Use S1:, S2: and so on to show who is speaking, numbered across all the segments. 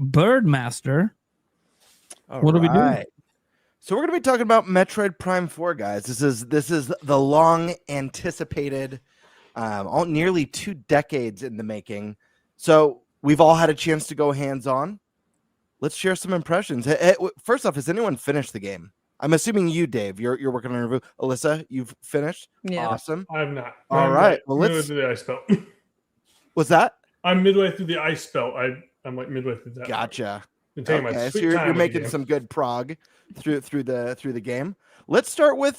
S1: Birdmaster.
S2: All
S1: What are we doing?
S2: So we're going to be talking about Metroid Prime 4, guys. This is the long anticipated, nearly 2 decades in the making. So we've all had a chance to go hands on. Let's share some impressions. First off, has anyone finished the game? I'm assuming you, Dave. You're working on a review. Alyssa, you've finished.
S3: Yeah.
S2: Awesome.
S4: I have not.
S2: All right. Well,
S4: midway
S2: let's.
S4: through the ice belt.
S2: What's that?
S4: I'm midway through the ice belt. I'm like midway through that.
S2: Gotcha.
S4: Been taking my
S2: Okay, so
S4: sweet
S2: you're
S4: time with
S2: making
S4: the
S2: some good prog through the game. Let's start with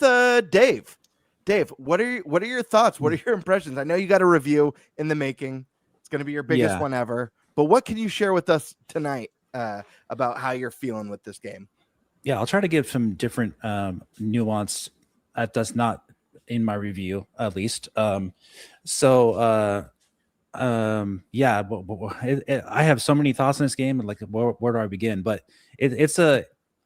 S2: Dave. Dave, what are your thoughts? What are your impressions? I know you got a review in the making. It's going to be your biggest one ever. But what can you share with us tonight about how you're feeling with this game?
S5: Yeah, I'll try to give some different nuance that's not in my review, at least. Yeah, but I have so many thoughts on this game, and like, where do I begin? But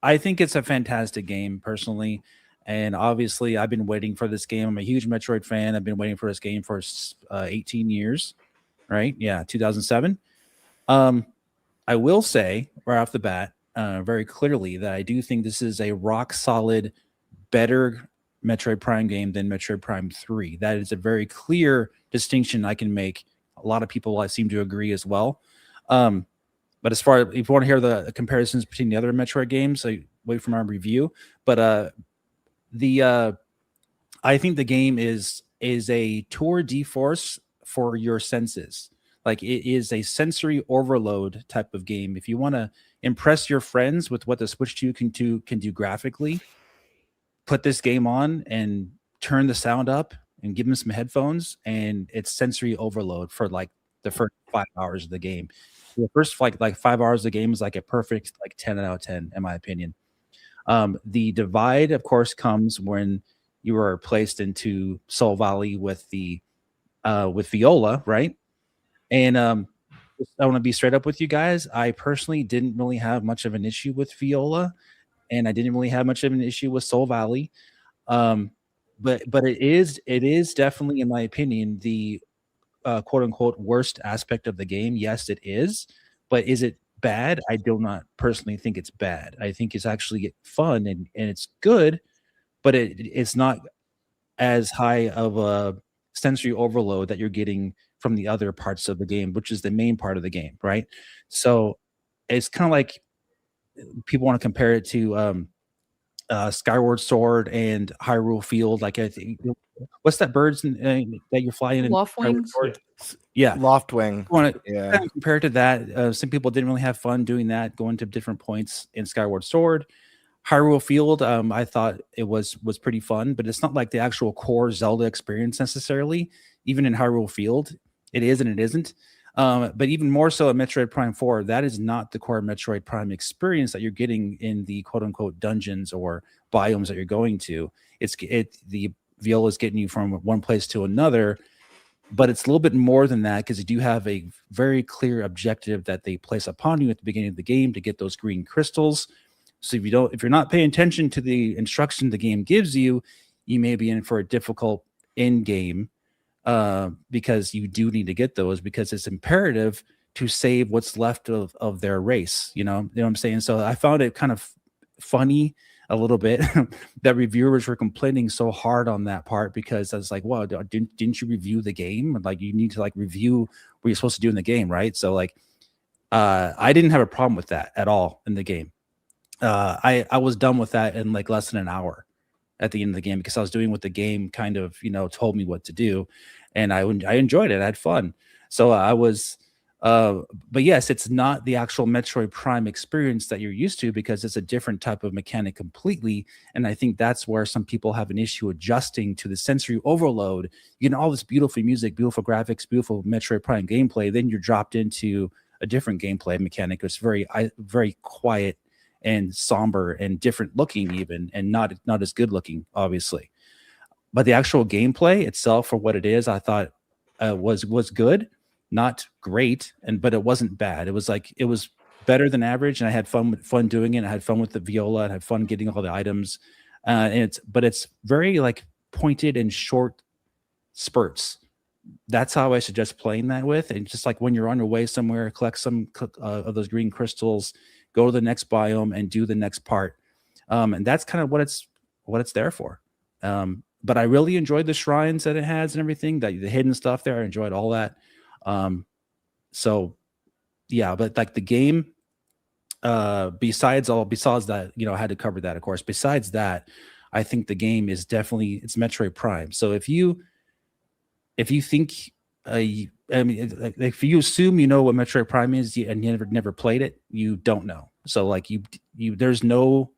S5: I think it's a fantastic game personally, and obviously I've been waiting for this game. I'm a huge Metroid fan. I've been waiting for this game for 18 years, right? Yeah, 2007. I will say right off the bat, very clearly, that I do think this is a rock solid, better Metroid Prime game than Metroid Prime 3. That is a very clear distinction I can make. A lot of people I seem to agree as well. But as far as if you want to hear the comparisons between the other Metroid games, I wait for my review. But I think the game is a tour de force for your senses. Like, it is a sensory overload type of game. If you want to impress your friends with what the Switch 2 can do graphically, put this game on and turn the sound up and give them some headphones, and it's sensory overload for like the first 5 hours of the game. The first like 5 hours of the game is like a perfect like 10 out of 10 in my opinion. The divide, of course, comes when you are placed into Soul Valley with Viola, right? And I want to be straight up with you guys. I personally didn't really have much of an issue with Viola, and I didn't really have much of an issue with Soul Valley. But it is definitely, in my opinion, the quote unquote worst aspect of the game. Yes, it is. But is it bad? I do not personally think it's bad. I think it's actually fun and it's good, but it's not as high of a sensory overload that you're getting from the other parts of the game, which is the main part of the game, right? So it's kind of like people want to compare it to Skyward Sword and Hyrule Field. Like, I think, what's that bird's that you're flying in?
S3: Loftwings?
S5: Yeah.
S2: Loftwing.
S5: Want to kind of compare it to that. Some people didn't really have fun doing that, going to different points in Skyward Sword. Hyrule Field, I thought it was pretty fun, but it's not like the actual core Zelda experience necessarily. Even in Hyrule Field, it is and it isn't. But even more so at Metroid Prime 4, that is not the core Metroid Prime experience that you're getting in the quote-unquote dungeons or biomes that you're going to. The Viola is getting you from one place to another, but it's a little bit more than that, because you do have a very clear objective that they place upon you at the beginning of the game to get those green crystals. So if you're not paying attention to the instruction the game gives you, you may be in for a difficult end game. Because you do need to get those, because it's imperative to save what's left of their race. You know what I'm saying? So I found it kind of funny a little bit that reviewers were complaining so hard on that part, because I was like, well, didn't you review the game? Like, you need to like review what you're supposed to do in the game, right? So like, I didn't have a problem with that at all in the game. I was done with that in like less than an hour at the end of the game, because I was doing what the game kind of, told me what to do, and I enjoyed it. I had fun. So I was, but yes, it's not the actual Metroid Prime experience that you're used to, because it's a different type of mechanic completely. And I think that's where some people have an issue adjusting to the sensory overload. You get all this beautiful music, beautiful graphics, beautiful Metroid Prime gameplay. Then you're dropped into a different gameplay mechanic. It's very, very quiet and somber and different looking even, and not as good looking, obviously. But the actual gameplay itself, for what it is, I thought was good, not great, but it wasn't bad. It was better than average, and I had fun doing it. I had fun with the Viola, and I had fun getting all the items. But it's very like pointed and short spurts that's how I suggest playing that with. And just like when you're on your way somewhere, collect some of those green crystals, go to the next biome and do the next part. And that's kind of what it's there for. But I really enjoyed the shrines that it has and everything, that the hidden stuff there. I enjoyed all that. So yeah, but like the game, besides that, I had to cover that, of course. Besides that, I think the game is definitely, it's Metroid Prime. So if you think, if you assume you know what Metroid Prime is and you never played it, you don't know. So like there's no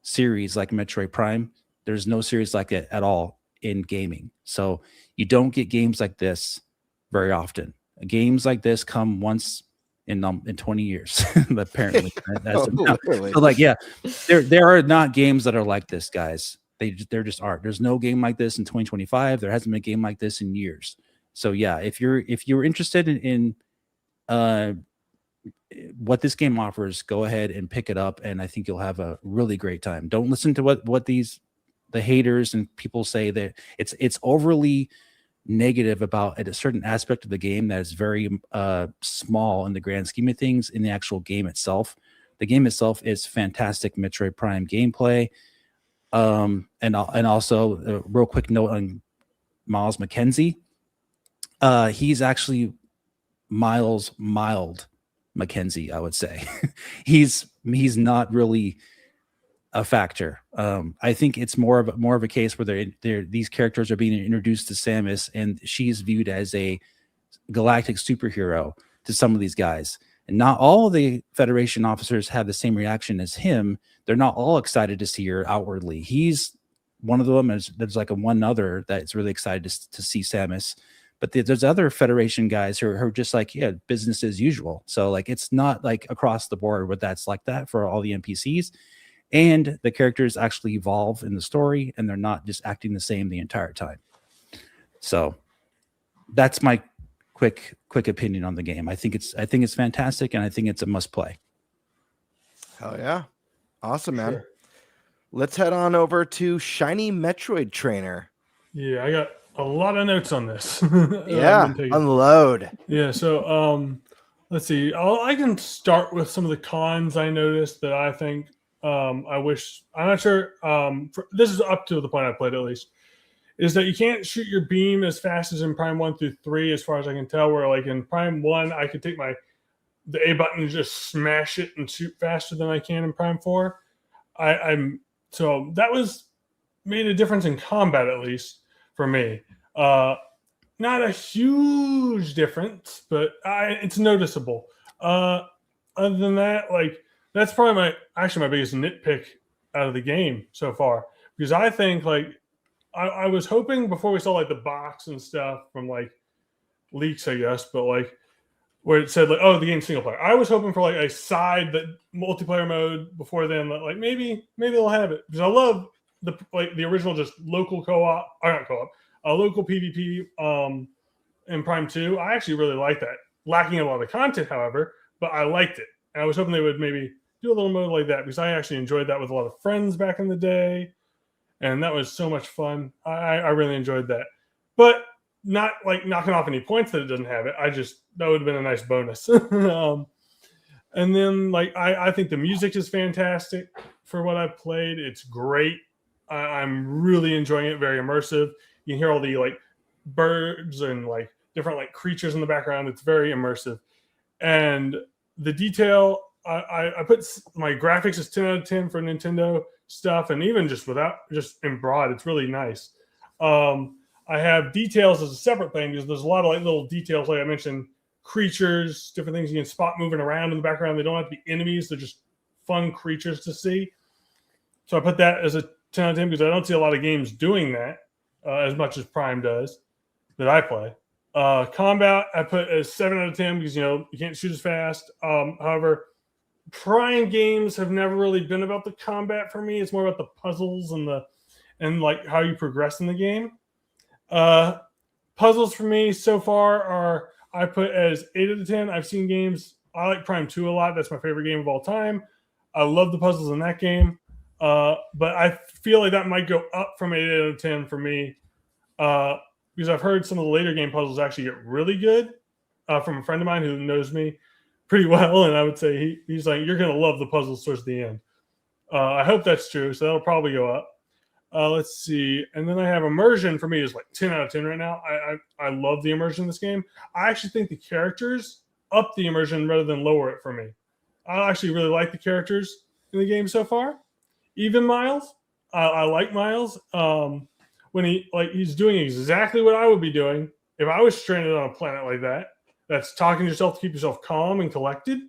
S5: series like Metroid Prime. There's no series like it at all in gaming. So you don't get games like this very often. Games like this come once in 20 years, apparently. So like, yeah, there are not games that are like this, guys. There just aren't. There's no game like this in 2025. There hasn't been a game like this in years. So yeah, if you're interested in what this game offers, go ahead and pick it up, and I think you'll have a really great time. Don't listen to what the haters and people say, that it's overly negative about a certain aspect of the game that is very small in the grand scheme of things. In the actual game itself, the game itself is fantastic Metroid Prime gameplay. And also a real quick note on Miles McKenzie. He's actually Miles Mild McKenzie, I would say. he's not really a factor. I think it's more of a case where these characters are being introduced to Samus, and she's viewed as a galactic superhero to some of these guys. And not all the Federation officers have the same reaction as him. They're not all excited to see her outwardly. He's one of them. There's like one other that's really excited to see Samus. But there's other Federation guys who are just like, yeah, business as usual. So like, it's not like across the board where that's like that for all the NPCs. And the characters actually evolve in the story, and they're not just acting the same the entire time. So that's my quick opinion on the game. I think it's fantastic, and I think it's a must play.
S2: Hell yeah. Awesome, man.
S4: Sure.
S2: Let's head on over to Shiny Metroid Trainer.
S4: Yeah, I got a lot of notes on this.
S2: Yeah, unload.
S4: Yeah, so let's see. I can start with some of the cons I noticed that I think I'm not sure. This is up to the point I played at least. Is that you can't shoot your beam as fast as in Prime 1 through 3, as far as I can tell. Where like in Prime 1, I could take the A button and just smash it and shoot faster than I can in Prime 4. So that made a difference in combat, at least for me. Not a huge difference, but it's noticeable. Other than that, like that's probably my biggest nitpick out of the game so far, because I think like I was hoping before we saw like the box and stuff from like leaks, I guess, but like where it said like, oh, the game's single player. I was hoping for like a side that multiplayer mode before then, like maybe they'll have it, because I love the original just local co-op, or not co-op, local PvP in Prime 2. I actually really like that. Lacking a lot of content, however, but I liked it. And I was hoping they would maybe do a little mode like that, because I actually enjoyed that with a lot of friends back in the day. And that was so much fun. I really enjoyed that. But not like knocking off any points that it doesn't have it. That would have been a nice bonus. And then like I think the music is fantastic for what I've played. It's great. I'm really enjoying it. Very immersive. You can hear all the like birds and like different like creatures in the background. It's very immersive. And the detail, I put my graphics is 10 out of 10 for Nintendo stuff, and even just in broad, it's really nice. I have details as a separate thing, because there's a lot of like little details, like I mentioned, creatures, different things you can spot moving around in the background. They don't have to be enemies; they're just fun creatures to see. So I put that as a 10 out of 10, because I don't see a lot of games doing that as much as Prime does that I play. Combat, I put as 7 out of 10, because you can't shoot as fast. However, Prime games have never really been about the combat for me. It's more about the puzzles and like how you progress in the game. Puzzles for me so far I put as 8 out of 10. I've seen games. I like Prime 2 a lot. That's my favorite game of all time. I love the puzzles in that game. But I feel like that might go up from 8 out of 10 for me. Because because I've heard some of the later game puzzles actually get really good from a friend of mine who knows me pretty well, and I would say he's like, you're going to love the puzzles towards the end. I hope that's true, so that'll probably go up. Let's see, and then I have immersion. For me is like 10 out of 10 right now. I love the immersion in this game. I actually think the characters up the immersion rather than lower it for me. I actually really like the characters in the game so far. Even Miles, I like Miles. When he's doing exactly what I would be doing if I was stranded on a planet like that. That's talking to yourself to keep yourself calm and collected.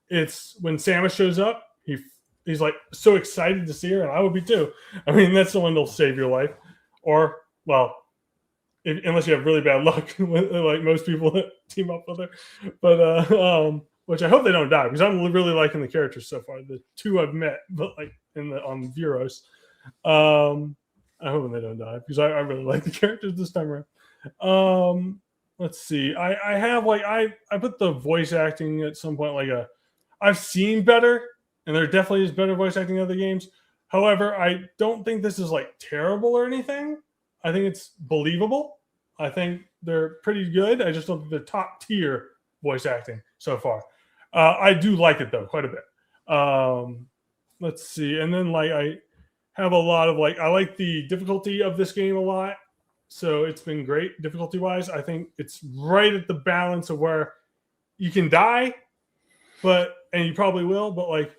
S4: It's when Samus shows up, he's like so excited to see her, and I would be too. I mean, that's the one that'll save your life. Or, well, unless you have really bad luck, like most people that team up with her. But which I hope they don't die, because I'm really liking the characters so far. The two I've met, but like on Vuros. I hope they don't die, because I really like the characters this time around. Let's see. I have I put the voice acting at some point I've seen better, and there definitely is better voice acting in other games. However, I don't think this is like terrible or anything. I think it's believable. I think they're pretty good. I just don't think they're top tier voice acting so far. I do like it though quite a bit. Let's see, and then I have a lot of I like the difficulty of this game a lot. So it's been great difficulty wise. I think it's right at the balance of where you can die, and you probably will, but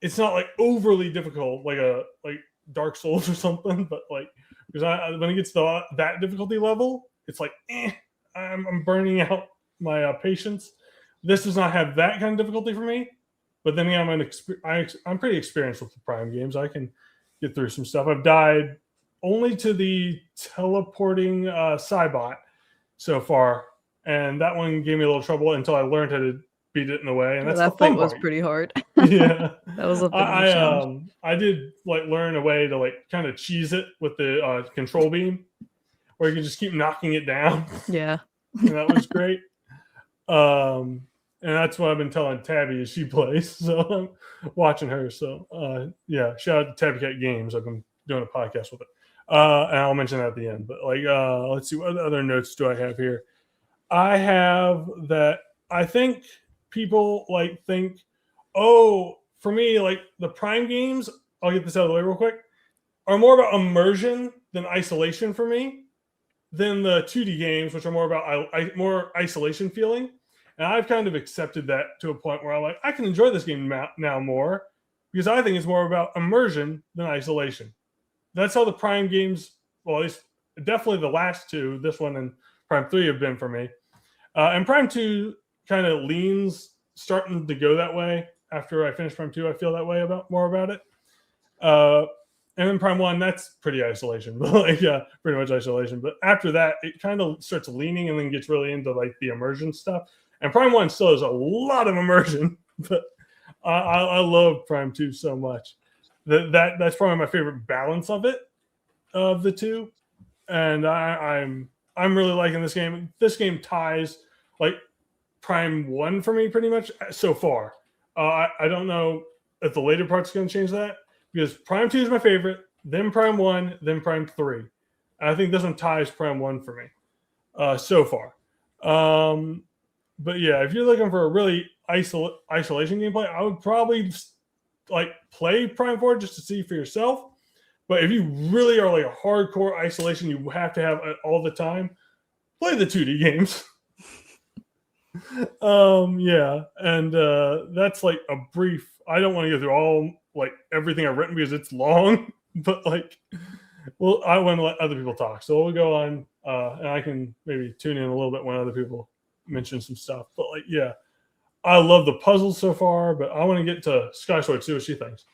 S4: it's not overly difficult like Dark Souls or something. But because when it gets to that difficulty level, it's I'm burning out my patience. This does not have that kind of difficulty for me. But then again, I'm pretty experienced with the Prime games. I can get through some stuff. I've died only to the teleporting Cybot so far, and that one gave me a little trouble until I learned how to beat it in the way. And that's
S1: that
S4: the fun
S1: fight was
S4: part.
S1: pretty hard.
S4: Yeah,
S1: that was a bit of a challenge.
S4: I did learn a way to kind of cheese it with the control beam, where you can just keep knocking it down.
S1: Yeah,
S4: and that was great. And that's what I've been telling Tabby as she plays. So I'm watching her. So yeah, shout out to Tabby Cat Games. I've been doing a podcast with it. And I'll mention that at the end. But let's see, what other notes do I have here? I have that I think people think, oh, for me, the Prime games, I'll get this out of the way real quick, are more about immersion than isolation for me, than the 2D games, which are more about more isolation feeling. And I've kind of accepted that to a point where I can enjoy this game now more, because I think it's more about immersion than isolation. That's how the Prime games, well, at least definitely the last two, this one and Prime 3 have been for me. And Prime 2 kind of starting to go that way. After I finish Prime 2, I feel that way more about it. And then Prime 1, that's pretty isolation, pretty much isolation. But after that, it kind of starts leaning and then gets really into the immersion stuff. And Prime 1 still has a lot of immersion, but I love Prime 2 so much. That's probably my favorite balance of the two. And I'm really liking this game. This game ties Prime 1 for me pretty much so far. I don't know if the later part's going to change that, because Prime 2 is my favorite, then Prime 1, then Prime 3. And I think this one ties Prime 1 for me so far. But yeah, if you're looking for a really isolation gameplay, I would probably play Prime 4 just to see for yourself. But if you really are a hardcore isolation, you have to have it all the time, play the 2D games. Yeah, and that's a brief. I don't want to go through all everything I've written because it's long, but well, I want to let other people talk, so we'll go on, and I can maybe tune in a little bit when other people mention some stuff. But yeah, I love the puzzles so far, but I want to get to Skysword, see what she thinks.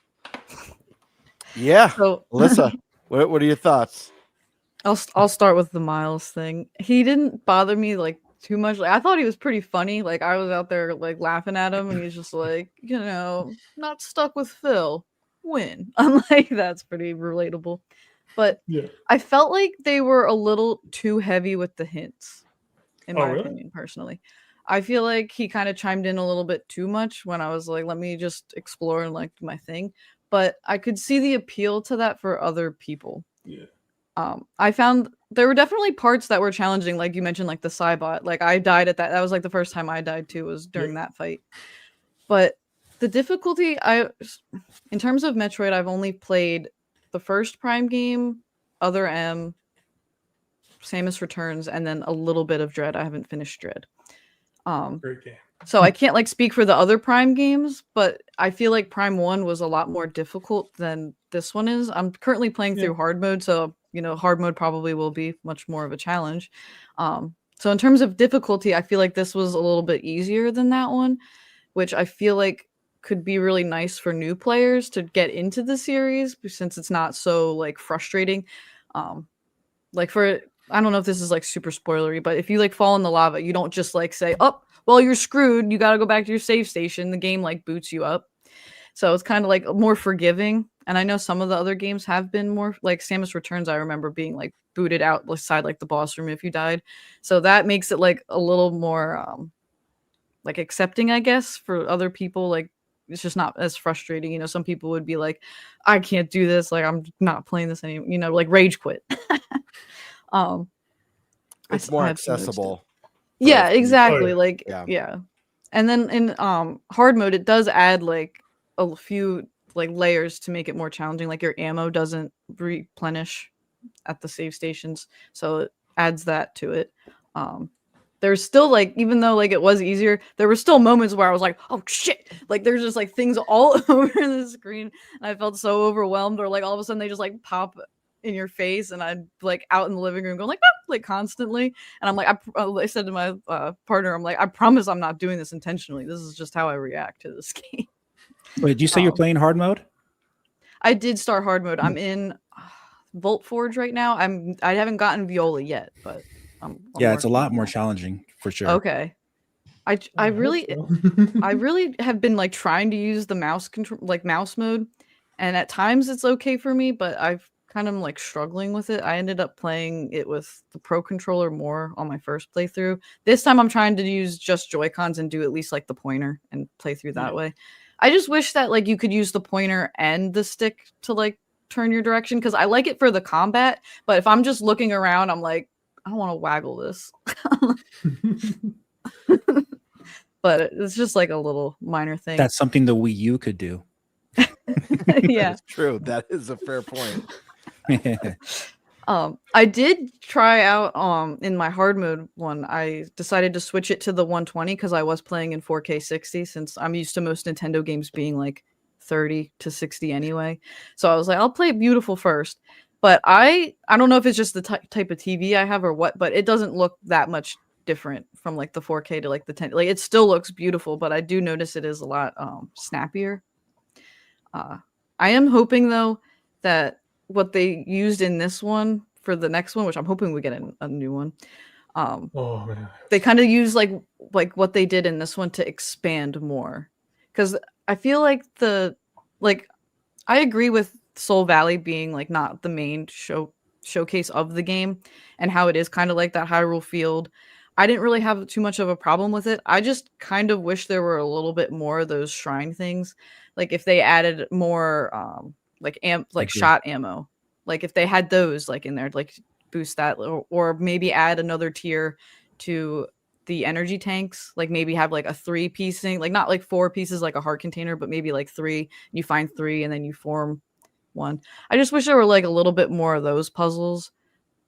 S2: Yeah,
S1: so
S2: Alyssa, what are your thoughts?
S1: I'll start with the Miles thing. He didn't bother me too much. I thought he was pretty funny. I was out there laughing at him, and he's just not stuck with Phil. Win. I'm that's pretty relatable. But
S4: Yeah.
S1: I felt like they were a little too heavy with the hints, in my opinion, personally. I feel like he kind of chimed in a little bit too much when I was let me just explore and do my thing. But I could see the appeal to that for other people.
S4: Yeah.
S1: I found there were definitely parts that were challenging, like you mentioned, like the Cybot. Like I died at that. That was like the first time I died too, was during that fight. But the difficulty, in terms of Metroid, I've only played the first Prime game, Other M, Samus Returns, and then a little bit of Dread. I haven't finished Dread.
S4: Great game.
S1: So I can't like speak for the other Prime games, but I feel like Prime 1 was a lot more difficult than this one is. I'm currently playing through hard mode, so hard mode probably will be much more of a challenge. So in terms of difficulty, I feel like this was a little bit easier than that one, which I feel like could be really nice for new players to get into the series since it's not so like frustrating. Like I don't know if this is like super spoilery, but if you like fall in the lava, you don't just like say, "Oh, well, you're screwed. You got to go back to your save station." The game like boots you up. So it's kind of like more forgiving. And I know some of the other games have been more like Samus Returns. I remember being like booted out beside like the boss room if you died. So that makes it like a little more like accepting, I guess, for other people. Like it's just not as frustrating. Some people would be like, "I can't do this. Like I'm not playing this anymore." Like rage quit.
S2: It's more accessible.
S1: Yeah, exactly.
S4: Oh,
S1: like yeah. And then in hard mode, it does add like a few like layers to make it more challenging. Like your ammo doesn't replenish at the save stations, so it adds that to it. There's still like, even though like it was easier, there were still moments where I was like, "Oh shit!" Like there's just like things all over the screen, and I felt so overwhelmed. Or like all of a sudden they just like pop in your face, and I'd like out in the living room going like, "Ah!" Like constantly, and I'm like, I said to my partner, I'm like, "I promise I'm not doing this intentionally. This is just how I react to this game."
S5: Wait, did you say you're playing hard mode?
S1: I did start hard mode. I'm in Volt Forge right now. I haven't gotten Viola yet, but I'm
S5: it's a lot
S1: working on
S5: more
S1: that.
S5: challenging for sure.
S1: Okay. I really I really have been like trying to use the mouse control, like mouse mode, and at times it's okay for me, but I've kind of like struggling with it. I ended up playing it with the Pro controller more on my first playthrough. This time I'm trying to use just Joy-Cons and do at least like the pointer and play through that way. I just wish that like you could use the pointer and the stick to like turn your direction, because I like it for the combat, but if I'm just looking around, I'm like, I don't want to waggle this. But it's just like a little minor thing.
S5: That's something the Wii U could do.
S1: Yeah,
S2: That's true. That is a fair point.
S1: I did try out in my hard mode one. I decided to switch it to the 120 because I was playing in 4K 60, since I'm used to most Nintendo games being like 30 to 60 anyway. So I was like, I'll play it beautiful first. But I don't know if it's just the type of TV I have or what, but it doesn't look that much different from like the 4K to like the 10. Like it still looks beautiful, but I do notice it is a lot snappier. I am hoping though that what they used in this one for the next one, which I'm hoping we get a new one,
S4: Oh man.
S1: they kind of use like what they did in this one to expand more, because I feel like I agree with Soul Valley being like not the main showcase of the game, and how it is kind of like that Hyrule field. I didn't really have too much of a problem with it. I just kind of wish there were a little bit more of those shrine things. Like if they added more shot ammo. Like if they had those like in there, like boost that, or maybe add another tier to the energy tanks. Like maybe have like a 3-piece thing, like not like 4 pieces like a heart container, but maybe like 3. You find 3 and then you form one. I just wish there were like a little bit more of those puzzles.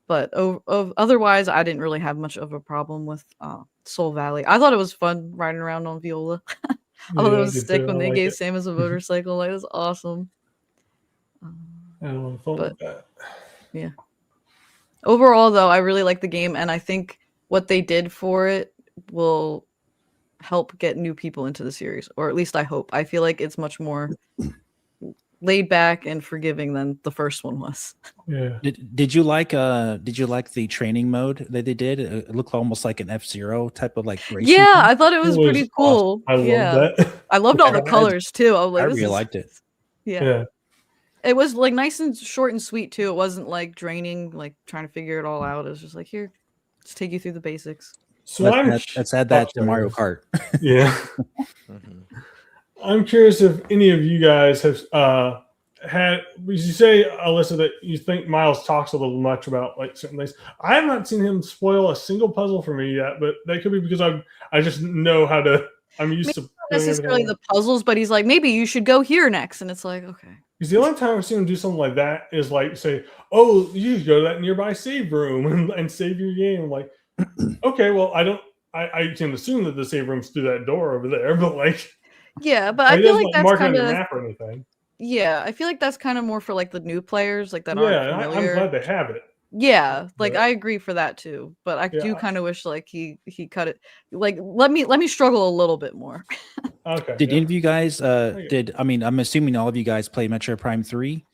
S1: But otherwise, I didn't really have much of a problem with Soul Valley. I thought it was fun riding around on Viola. I thought it was sick when they gave Samus a motorcycle. Like, it was awesome.
S4: But
S1: yeah. Overall, though, I really like the game, and I think what they did for it will help get new people into the series, or at least I hope. I feel like it's much more laid back and forgiving than the first one was.
S4: Yeah.
S5: Did you like the training mode that they did? It looked almost like an F-Zero type of like racing.
S1: Yeah, I thought it was pretty cool.
S4: Awesome. I love that.
S1: I loved all the colors too. I was like,
S5: I really liked it.
S1: Yeah. It was like nice and short and sweet too. It wasn't like draining, like trying to figure it all out. It was just like, here, let's take you through the basics.
S5: So let's add that to Mario Kart.
S4: Yeah. I'm curious if any of you guys have you say, Alyssa, that you think Miles talks a little much about like certain things. I have not seen him spoil a single puzzle for me yet, but that could be because I just know how to. I'm used to
S1: Not
S4: doing
S1: necessarily
S4: everything.
S1: the puzzles, but he's like, maybe you should go here next, and it's like, okay.
S4: Because the only time I've seen him do something like that is like say, "Oh, you should go to that nearby save room and save your game." I'm like, okay, well, I can assume that the save room's through that door over there, but like,
S1: Yeah, but I
S4: he
S1: feel
S4: doesn't
S1: like
S4: like
S1: that's
S4: mark it on
S1: kind
S4: your
S1: of
S4: map or anything.
S1: yeah. I feel like that's kind of more for like the new players, like that aren't
S4: Yeah, and I'm
S1: familiar.
S4: glad they have it.
S1: Yeah, like
S4: But
S1: I agree for that too, but I do
S4: yeah,
S1: kind of wish like he cut it. Like let me struggle a little bit more.
S4: okay.
S5: Did
S4: Yeah.
S5: any of you guys
S4: Okay.
S5: I mean, I'm assuming all of you guys play Metroid Prime 3?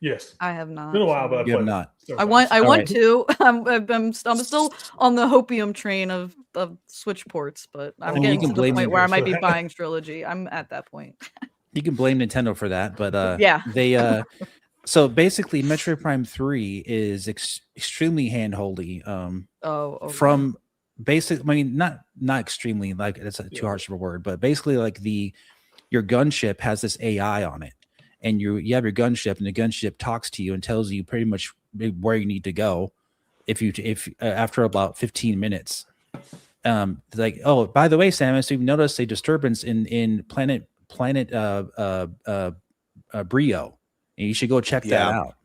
S4: Yes.
S1: I have
S4: It's
S1: not.
S4: been a while, but I
S1: So.
S5: You have
S4: played it
S5: not.
S4: several times.
S1: I
S5: All
S1: want
S5: right.
S1: to. I'm still on the hopium train of Switch ports, but I'm
S5: I mean, you
S1: getting
S5: can
S1: to the
S5: blame
S1: point
S5: them.
S1: where I
S4: Years for
S1: might be
S4: that.
S1: buying Trilogy. I'm at that point.
S5: You can blame Nintendo for that, but
S1: Yeah.
S5: they so basically Metroid Prime 3 is extremely handholdy.
S1: Oh, okay.
S5: From basic, I mean, not extremely, like it's too harsh of a word, but basically like your gunship has this AI on it, and you have your gunship, and the gunship talks to you and tells you pretty much where you need to go. If after about 15 minutes, it's like, oh, by the way, Samus, you've noticed a disturbance in planet Brio, and you should go check that
S2: Yeah.
S5: out.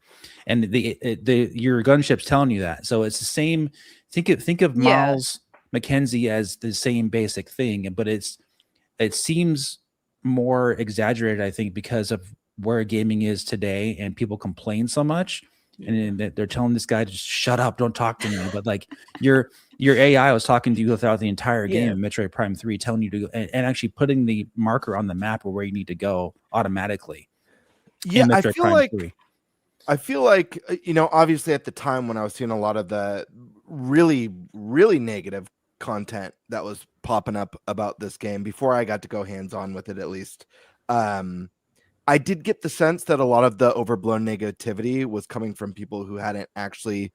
S5: And your gunship's telling you that, so it's the same. Think of
S1: Yeah.
S5: Miles McKenzie as the same basic thing, but it seems more exaggerated, I think, because of where gaming is today, and people complain so much, and then they're telling this guy to just shut up, don't talk to me. But like your AI was talking to you throughout the entire game,
S1: Yeah.
S5: in Metroid Prime 3, telling you to go, and actually putting the marker on the map of where you need to go automatically.
S2: Yeah,
S5: in
S2: I
S5: Metroid
S2: feel
S5: Prime
S2: like
S5: 3.
S2: obviously at the time when I was seeing a lot of the really, really negative content that was popping up about this game before I got to go hands on with it, at least, I did get the sense that a lot of the overblown negativity was coming from people who hadn't actually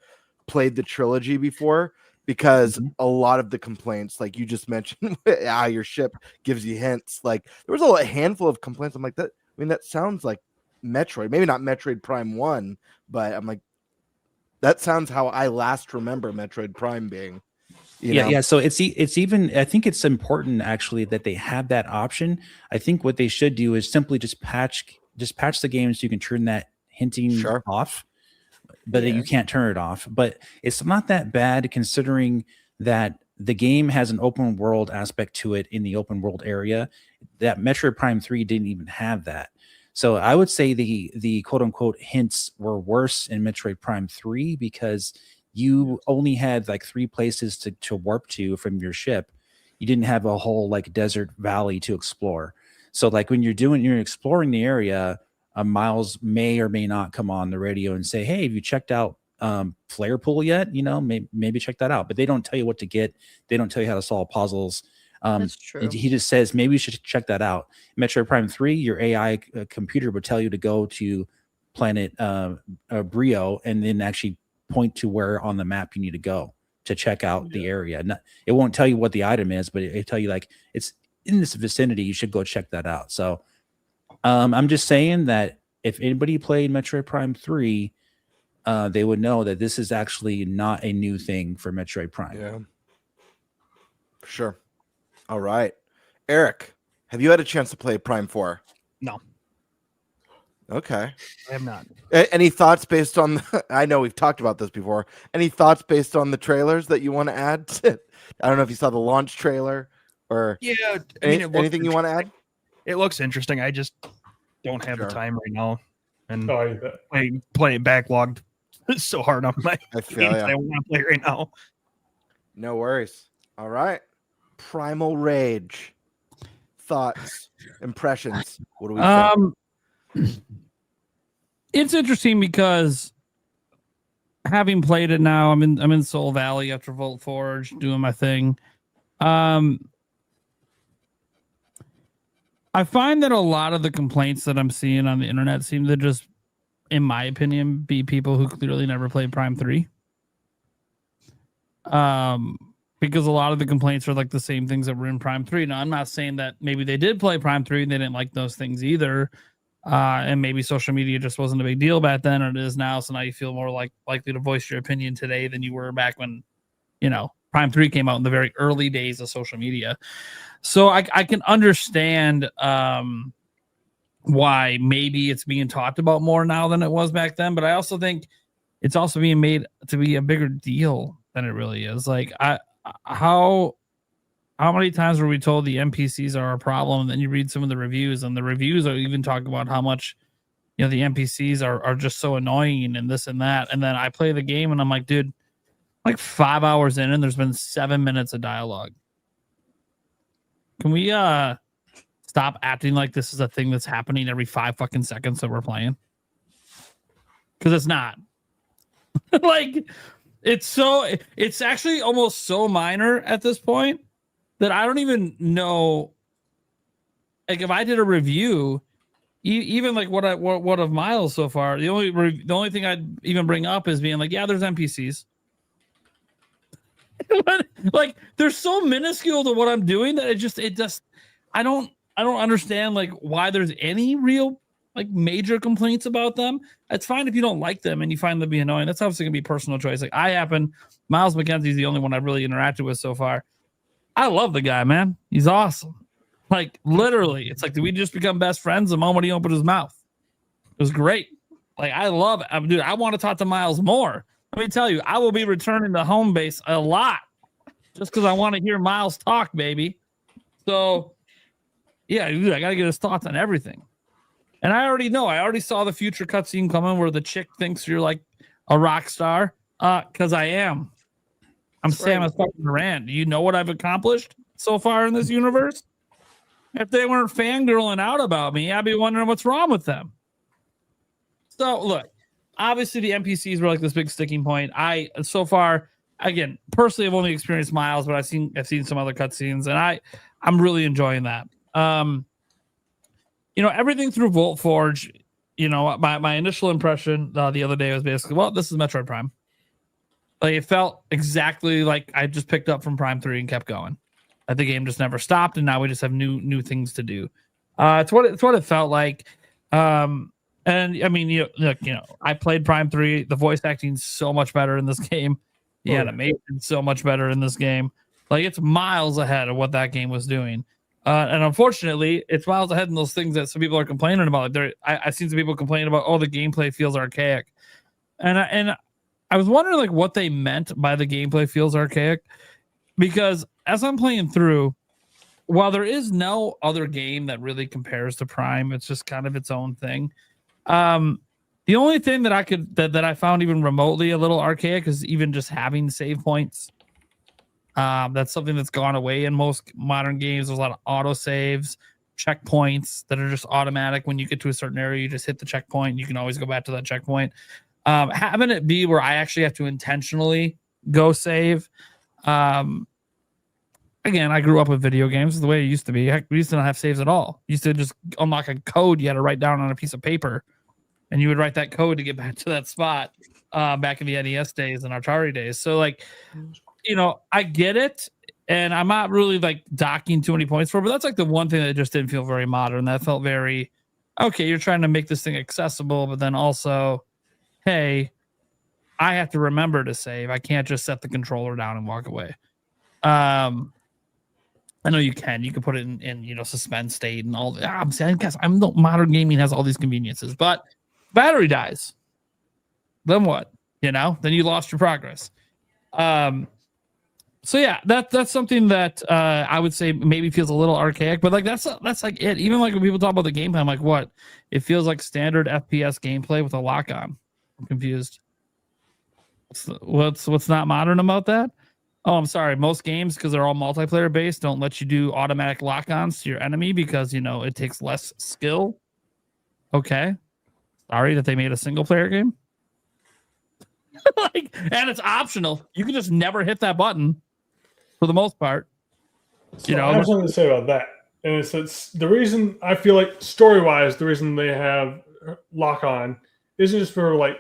S2: played the trilogy before, because a lot of the complaints, like you just mentioned, how your ship gives you hints, like there was a handful of complaints. I'm like, that, I mean, that sounds like Metroid, maybe not Metroid Prime 1, but I'm like, that sounds how I last remember Metroid Prime being. You know?
S5: Yeah. So it's even, I think it's important actually that they have that option. I think what they should do is simply just patch the game so you can turn that hinting
S2: Sure.
S5: off, but
S1: Yeah.
S5: you can't turn it off. But it's not that bad considering that the game has an open world aspect to it in the open world area. That Metroid Prime 3 didn't even have that. So I would say the quote unquote hints were worse in Metroid Prime 3 because you only had like 3 places to warp to from your ship. You didn't have a whole like desert valley to explore. So like when you're exploring the area, Miles may or may not come on the radio and say, "Hey, have you checked out Flare Pool yet? You know, maybe check that out." But they don't tell you what to get. They don't tell you how to solve puzzles.
S1: That's true.
S5: He just says, "Maybe you should check that out." Metroid Prime 3, your AI computer would tell you to go to planet Brio and then actually point to where on the map you need to go to check out the area. It won't tell you what the item is, but it tell you like it's in this vicinity. You should go check that out. So I'm just saying that if anybody played Metroid Prime 3, they would know that this is actually not a new thing for Metroid Prime.
S2: Yeah. Sure. All right. Eric, have you had a chance to play Prime 4?
S3: No,
S2: Okay.
S3: I have not.
S2: Any thoughts based on I know we've talked about this before. Any thoughts based on the trailers that you want to add? I don't know if you saw the launch trailer or
S3: Yeah, I mean,
S2: anything you want to add?
S3: It looks interesting. I just don't have
S2: Sure.
S3: the time right now, and
S4: Oh, yeah.
S3: playing backlogged so hard on my
S2: I feel
S3: games
S2: ya.
S3: I want to play right now.
S2: No worries. All right. Primal Rage. Thoughts, impressions. What do we think?
S6: It's interesting because having played it now, I'm in Soul Valley after Volt Forge doing my thing. I find that a lot of the complaints that I'm seeing on the internet seem to just, in my opinion, be people who clearly never played Prime 3. Because a lot of the complaints are like the same things that were in Prime 3. Now, I'm not saying that maybe they did play Prime 3 and they didn't like those things either. and maybe social media just wasn't a big deal back then, and it is now. So now you feel more likely to voice your opinion today than you were back when, Prime 3 came out in the very early days of social media. So I can understand why maybe it's being talked about more now than it was back then. But I also think it's also being made to be a bigger deal than it really is. Like, how many times were we told the NPCs are a problem? And then you read some of the reviews, and the reviews are even talking about how much, the NPCs are just so annoying and this and that. And then I play the game and I'm like, dude, like 5 hours in and there's been 7 minutes of dialogue. Can we stop acting like this is a thing that's happening every 5 fucking seconds that we're playing? Because it's not. Like, it's actually almost so minor at this point that I don't even know. Like, if I did a review, even like what of Miles so far, the only thing I'd even bring up is being like, yeah, there's NPCs. Like, they're so minuscule to what I'm doing that it just I don't understand like why there's any real like major complaints about them. It's fine if you don't like them and you find them to be annoying. That's obviously gonna be personal choice. Like, Miles McKenzie's the only one I've really interacted with so far. I love the guy, man. He's awesome. Like, literally, it's like, did we just become best friends the moment he opened his mouth? It was great. Like, I love it. Dude, I want to talk to Miles more. Let me tell you, I will be returning to home base a lot just because I want to hear Miles talk, baby. So, yeah, dude, I got to get his thoughts on everything. And I already saw the future cutscene coming where the chick thinks you're like a rock star. Because I am. I'm Samus fucking Aran. Do you know what I've accomplished so far in this universe? If they weren't fangirling out about me, I'd be wondering what's wrong with them. So, look, obviously the NPCs were like this big sticking point. So far, again, personally, I've only experienced Miles, but I've seen some other cutscenes, and I'm really enjoying that. Everything through Volt Forge, my initial impression the other day was basically, well, this is Metroid Prime. Like, it felt exactly like I just picked up from Prime 3 and kept going. Like, the game just never stopped, and now we just have new things to do. It's what it felt like. And I mean, I played Prime 3. The voice acting's so much better in this game. The animation's so much better in this game. Like, it's miles ahead of what that game was doing. And unfortunately, it's miles ahead in those things that some people are complaining about. Like, I've seen some people complain about, the gameplay feels archaic. And I was wondering like what they meant by the gameplay feels archaic, because as I'm playing through, while there is no other game that really compares to Prime, it's just kind of its own thing. The only thing that I found even remotely a little archaic is even just having save points. That's something that's gone away in most modern games. There's a lot of auto saves, checkpoints that are just automatic. When you get to a certain area, you just hit the checkpoint. You can always go back to that checkpoint. Having it be where I actually have to intentionally go save. Again, I grew up with video games the way it used to be. Heck, we used to not have saves at all. You used to just unlock a code you had to write down on a piece of paper, and you would write that code to get back to that spot back in the NES days and Atari days. So, like, I get it, and I'm not really like docking too many points for it, but that's like the one thing that just didn't feel very modern. That felt very, okay, you're trying to make this thing accessible, but then also, hey, I have to remember to save. I can't just set the controller down and walk away. I know you can. You can put it in suspend state and all that. I'm saying, guess modern gaming has all these conveniences, but battery dies. Then what? Then you lost your progress. So yeah, that's something that I would say maybe feels a little archaic, but like that's like it. Even like when people talk about the gameplay, I'm like, what? It feels like standard FPS gameplay with a lock on. I'm confused. What's not modern about that? Oh, I'm sorry. Most games, because they're all multiplayer based, don't let you do automatic lock-ons to your enemy because it takes less skill. Okay. Sorry that they made a single player game. And it's optional. You can just never hit that button for the most part.
S4: So I have something to say about that. And it's the reason I feel like story-wise, the reason they have lock-on isn't just for like,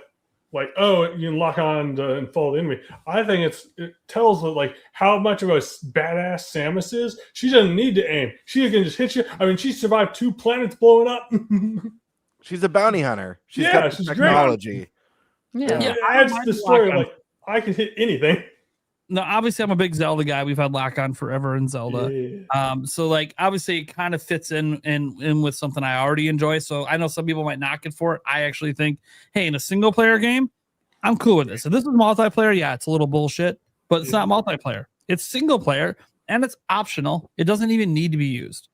S4: oh, you can lock on and follow the enemy. I think it tells like how much of a badass Samus is. She doesn't need to aim. She can just hit you. I mean, she survived 2 planets blowing up.
S2: She's a bounty hunter. She's
S4: Yeah,
S2: got the
S4: she's great.
S2: technology.
S1: Yeah.
S4: It
S6: Yeah,
S4: adds to the story.
S6: lock on.
S4: Like I can hit anything.
S6: No, obviously I'm a big Zelda guy. We've had lock on forever in Zelda.
S4: Yeah.
S6: So like obviously it kind of fits in with something I already enjoy. So I know some people might knock it for it. I actually think, hey, in a single player game, I'm cool with this. If this is multiplayer, yeah, it's a little bullshit, but it's not multiplayer. It's single player and it's optional. It doesn't even need to be used.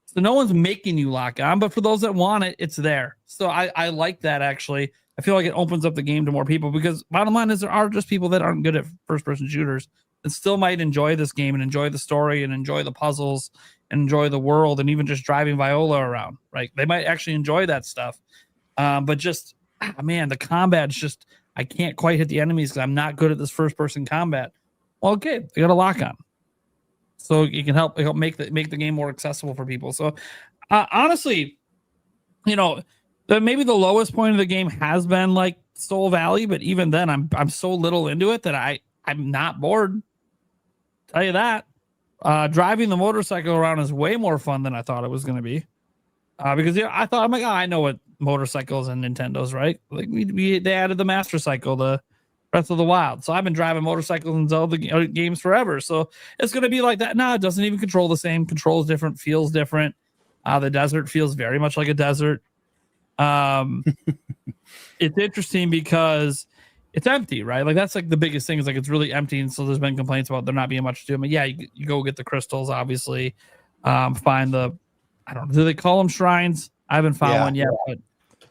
S6: So no one's making you lock on, but for those that want it, it's there. So I like that actually. I feel like it opens up the game to more people because bottom line is there are just people that aren't good at first-person shooters and still might enjoy this game and enjoy the story and enjoy the puzzles and enjoy the world and even just driving Viola around, right? They might actually enjoy that stuff. But just, man, the combat's just, I can't quite hit the enemies because I'm not good at this first-person combat. Well, okay, I got a lock on. So you can help make the game more accessible for people. So honestly, you know, maybe the lowest point of the game has been like Soul Valley, but even then I'm so little into it that I'm not bored. Tell you that. Driving the motorcycle around is way more fun than I thought it was going to be. Because I thought, I'm like, oh, I know what motorcycles and Nintendo's, right? Like they added the Master Cycle, the Breath of the Wild. So I've been driving motorcycles in Zelda games forever. So it's going to be like that. No, it doesn't even control the same. Controls different, feels different. The desert feels very much like a desert. It's interesting because it's empty, right? Like that's like the biggest thing is like it's really empty, and so there's been complaints about there not being much to do. But yeah, you go get the crystals, obviously. Find the, I don't know, do they call them shrines? I haven't found one yet, but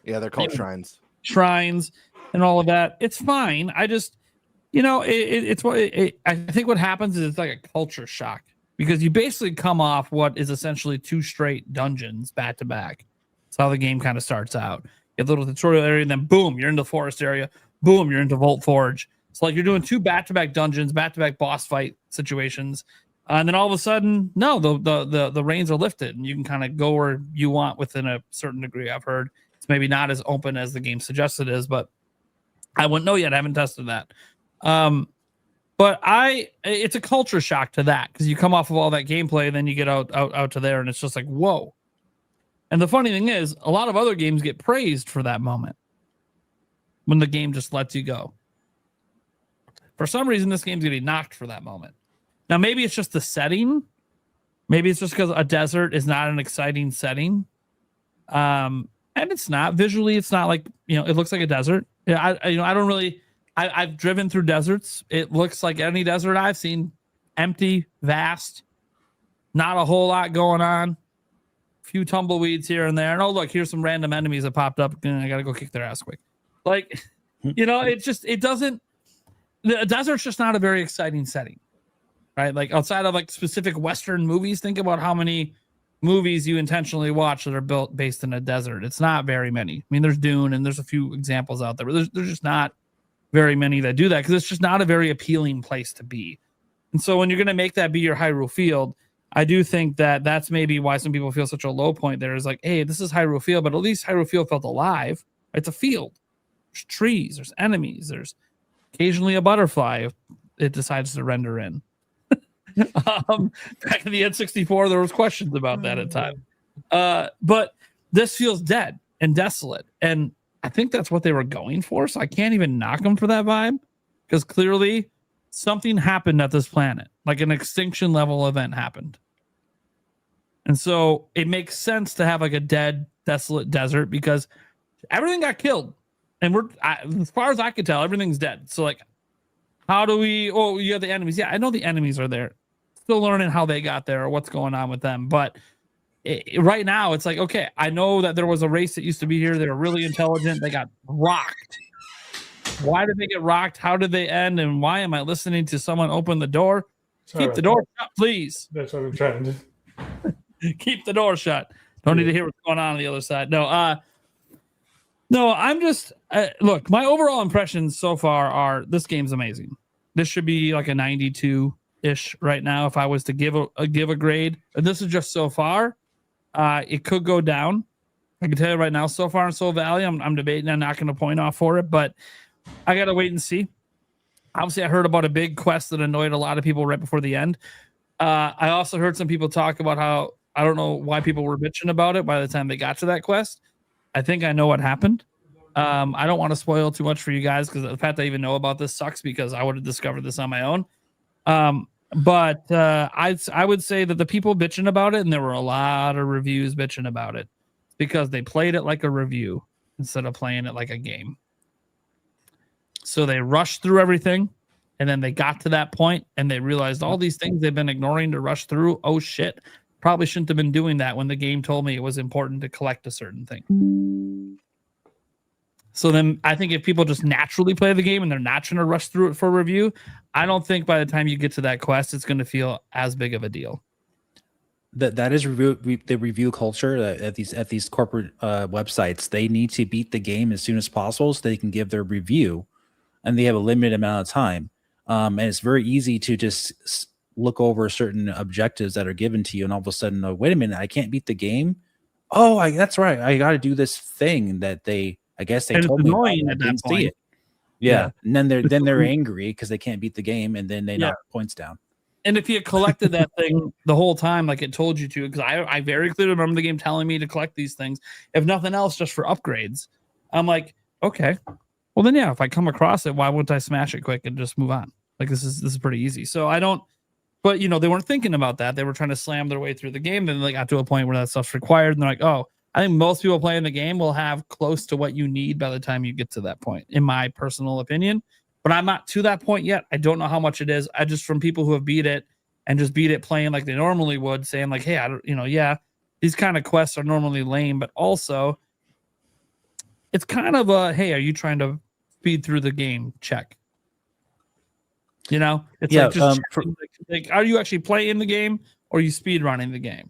S2: yeah, they're called shrines.
S6: Shrines and all of that. It's fine. I just, you know, it's what I think what happens is it's like a culture shock because you basically come off what is essentially 2 straight dungeons back to back. That's how the game kind of starts out. You have a little tutorial area, and then boom, you're in the forest area. Boom, you're into Vault Forge. So like you're doing 2 back-to-back dungeons, back-to-back boss fight situations, and then all of a sudden, no, the reins are lifted, and you can kind of go where you want within a certain degree. I've heard it's maybe not as open as the game suggests it is, but I wouldn't know yet. I haven't tested that. But it's a culture shock to that because you come off of all that gameplay, and then you get out to there, and it's just like whoa. And the funny thing is, a lot of other games get praised for that moment when the game just lets you go. For some reason, this game's going to be knocked for that moment. Now, maybe it's just the setting. Maybe it's just because a desert is not an exciting setting. And it's not. Visually, it's not like, you know, it looks like a desert. Yeah, I don't really... I've driven through deserts. It looks like any desert I've seen. Empty, vast, not a whole lot going on. Few tumbleweeds here and there. And oh, look, here's some random enemies that popped up. I got to go kick their ass quick. Like, you know, it doesn't, the desert's just not a very exciting setting, right? Like outside of like specific Western movies, think about how many movies you intentionally watch that are based in a desert. It's not very many. I mean, there's Dune and there's a few examples out there, but there's just not very many that do that because it's just not a very appealing place to be. And so when you're going to make that be your Hyrule Field, I do think that that's maybe why some people feel such a low point there is like, hey, this is Hyrule Field, but at least Hyrule Field felt alive. It's a field. There's trees, there's enemies, there's occasionally a butterfly if it decides to render in. Back in the N64, there was questions about that at times. But this feels dead and desolate. And I think that's what they were going for. So I can't even knock them for that vibe because clearly something happened at this planet, like an extinction level event happened. And so it makes sense to have like a dead, desolate desert because everything got killed. And as far as I could tell, everything's dead. So like, how do we, oh, you have the enemies. Yeah, I know the enemies are there. Still learning how they got there or what's going on with them. But right now it's like, okay, I know that there was a race that used to be here. They were really intelligent. They got rocked. Why did they get rocked? How did they end? And why am I listening to someone open the door? Keep the door shut, please.
S4: That's what I'm trying to do.
S6: Keep the door shut. Don't need to hear what's going on the other side. No, I'm just look. My overall impressions so far are this game's amazing. This should be like a 92-ish right now if I was to give a grade. And this is just so far. It could go down. I can tell you right now. So far in Soul Valley, I'm debating on knocking a point off for it, but I gotta wait and see. Obviously, I heard about a big quest that annoyed a lot of people right before the end. I also heard some people talk about how I don't know why people were bitching about it by the time they got to that quest. I think I know what happened. I don't want to spoil too much for you guys because the fact I even know about this sucks because I would have discovered this on my own. But I would say that the people bitching about it, and there were a lot of reviews bitching about it, because they played it like a review instead of playing it like a game. So they rushed through everything, and then they got to that point, and they realized all these things they've been ignoring to rush through. Oh shit! Probably shouldn't have been doing that when the game told me it was important to collect a certain thing. So then I think if people just naturally play the game and they're not trying to rush through it for review, I don't think by the time you get to that quest, it's going to feel as big of a deal.
S5: That is the review culture at these corporate websites. They need to beat the game as soon as possible so they can give their review, and they have a limited amount of time. And it's very easy to just look over certain objectives that are given to you, and all of a sudden, oh, wait a minute, I can't beat the game. Oh, that's right, I got to do this thing that I guess they told me about, and I didn't see it. Yeah, and then they're angry because they can't beat the game, and then they knock points down.
S6: And if you collected that thing the whole time, like it told you to, because I very clearly remember the game telling me to collect these things, if nothing else, just for upgrades. I'm like, okay, well then, yeah, if I come across it, why wouldn't I smash it quick and just move on? Like this is pretty easy. So I don't, but you know, they weren't thinking about that. They were trying to slam their way through the game. Then they got to a point where that stuff's required, and they're like, oh, I think most people playing the game will have close to what you need by the time you get to that point, in my personal opinion. But I'm not to that point yet. I don't know how much it is. I just, from people who have beat it and just beat it playing like they normally would, saying like, hey, I don't, yeah, these kind of quests are normally lame, but also it's kind of a, hey, are you trying to speed through the game? Check. It's like just like, are you actually playing the game or are you speed running the game?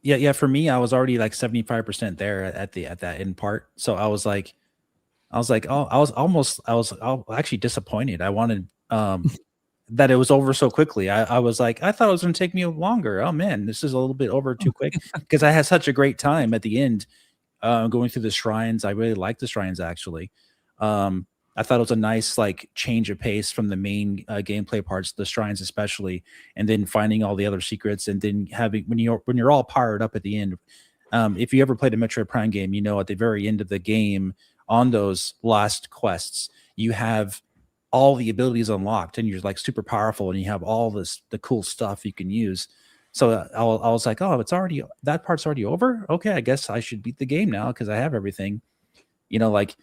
S5: Yeah. For me, I was already like 75% there at that end part. So I was like, oh, I was actually disappointed. I wanted that it was over so quickly. I was like, I thought it was going to take me longer. Oh man, this is a little bit over too quick, because I had such a great time at the end going through the shrines. I really liked the shrines actually. I thought it was a nice like change of pace from the main gameplay parts, the shrines especially, and then finding all the other secrets, and then having when you're all powered up at the end. If you ever played a Metroid Prime game, at the very end of the game on those last quests, you have all the abilities unlocked, and you're like super powerful, and you have all the cool stuff you can use. So I was like, oh, that part's already over. Okay, I guess I should beat the game now because I have everything. Like.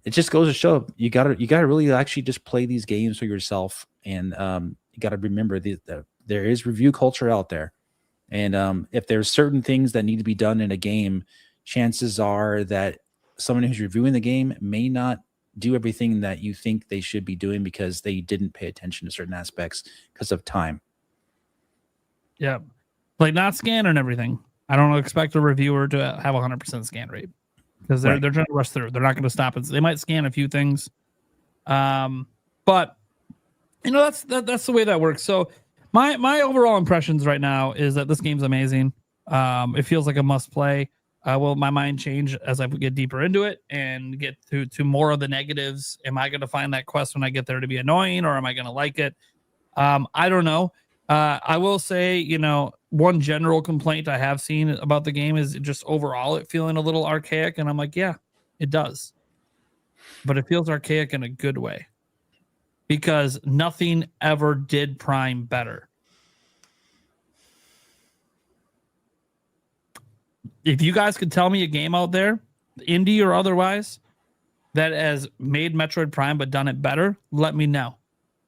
S5: It just goes to show you gotta really actually just play these games for yourself, and you gotta remember that there is review culture out there, and if there's certain things that need to be done in a game, chances are that someone who's reviewing the game may not do everything that you think they should be doing because they didn't pay attention to certain aspects because of time.
S6: Yeah, like not scanning everything. I don't expect a reviewer to have 100% scan rate. Because they're trying to rush through. They're not going to stop it. They might scan a few things, but that's the way that works. So my overall impressions right now is that this game's amazing. It feels like a must play. Will my mind change as I get deeper into it and get to more of the negatives? Am I going to find that quest when I get there to be annoying, or am I going to like it? I don't know. I will say, one general complaint I have seen about the game is just overall it feeling a little archaic. And I'm like, yeah, it does. But it feels archaic in a good way, because nothing ever did Prime better. If you guys could tell me a game out there, indie or otherwise, that has made Metroid Prime but done it better, let me know.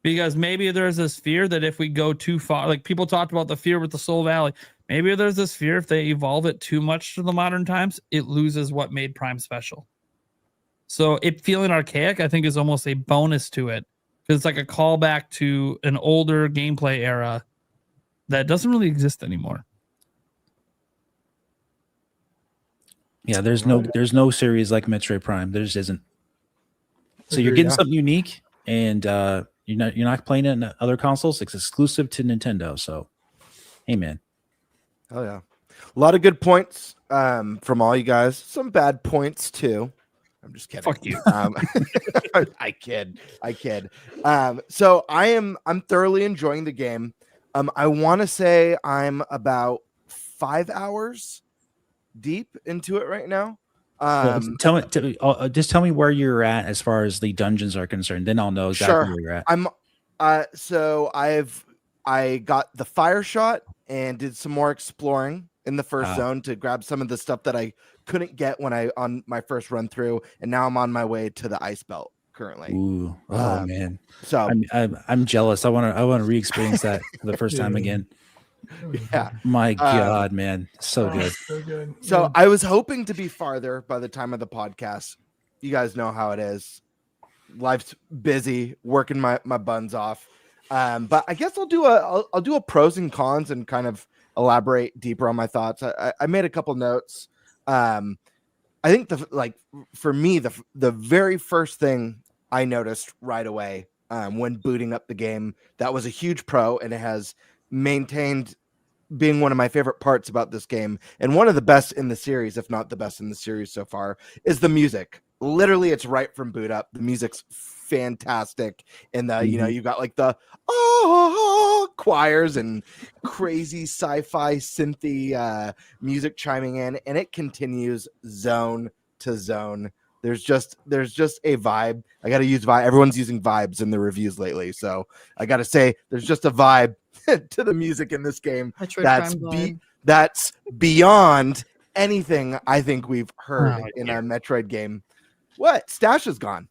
S6: Because maybe there's this fear that if we go too far, like people talked about the fear with the Soul Valley, maybe there's this fear if they evolve it too much to the modern times, it loses what made Prime special. So it feeling archaic, I think, is almost a bonus to it, because it's like a callback to an older gameplay era that doesn't really exist anymore.
S5: Yeah, there's no series like Metroid Prime. There just isn't. So you're getting something unique, and you're not playing it in other consoles. It's exclusive to Nintendo. So, hey, man.
S2: Oh yeah, a lot of good points from all you guys. Some bad points too. I'm just kidding.
S6: Fuck you.
S2: I kid. So I'm thoroughly enjoying the game. I want to say I'm about 5 hours deep into it right now.
S5: Just tell me where you're at as far as the dungeons are concerned. Then I'll know exactly
S2: Sure.
S5: where you're at.
S2: So I got the fire shot and did some more exploring in the first zone to grab some of the stuff that I couldn't get when I on my first run through, and now I'm on my way to the ice belt currently.
S5: Ooh, oh man.
S2: So
S5: I'm jealous. I want to re-experience that for the first time again.
S2: yeah,
S5: My God, man, so good.
S4: So good.
S2: so I was hoping to be farther by the time of the podcast. You guys know how it is. Life's busy, working my buns off. But I guess I'll do a pros and cons and kind of elaborate deeper on my thoughts. I made a couple notes. I think for me, the very first thing I noticed right away when booting up the game that was a huge pro, and it has maintained being one of my favorite parts about this game and one of the best in the series, if not the best in the series so far, is the music. Literally, it's right from boot up. The music's fantastic, and you've got like the choirs and crazy sci-fi synthy music chiming in, and it continues zone to zone. There's just a vibe. I got to use vibe. Everyone's using vibes in the reviews lately, so I got to say there's just a vibe to the music in this game that's beyond anything I think we've heard in a Metroid game. What? Stash is gone.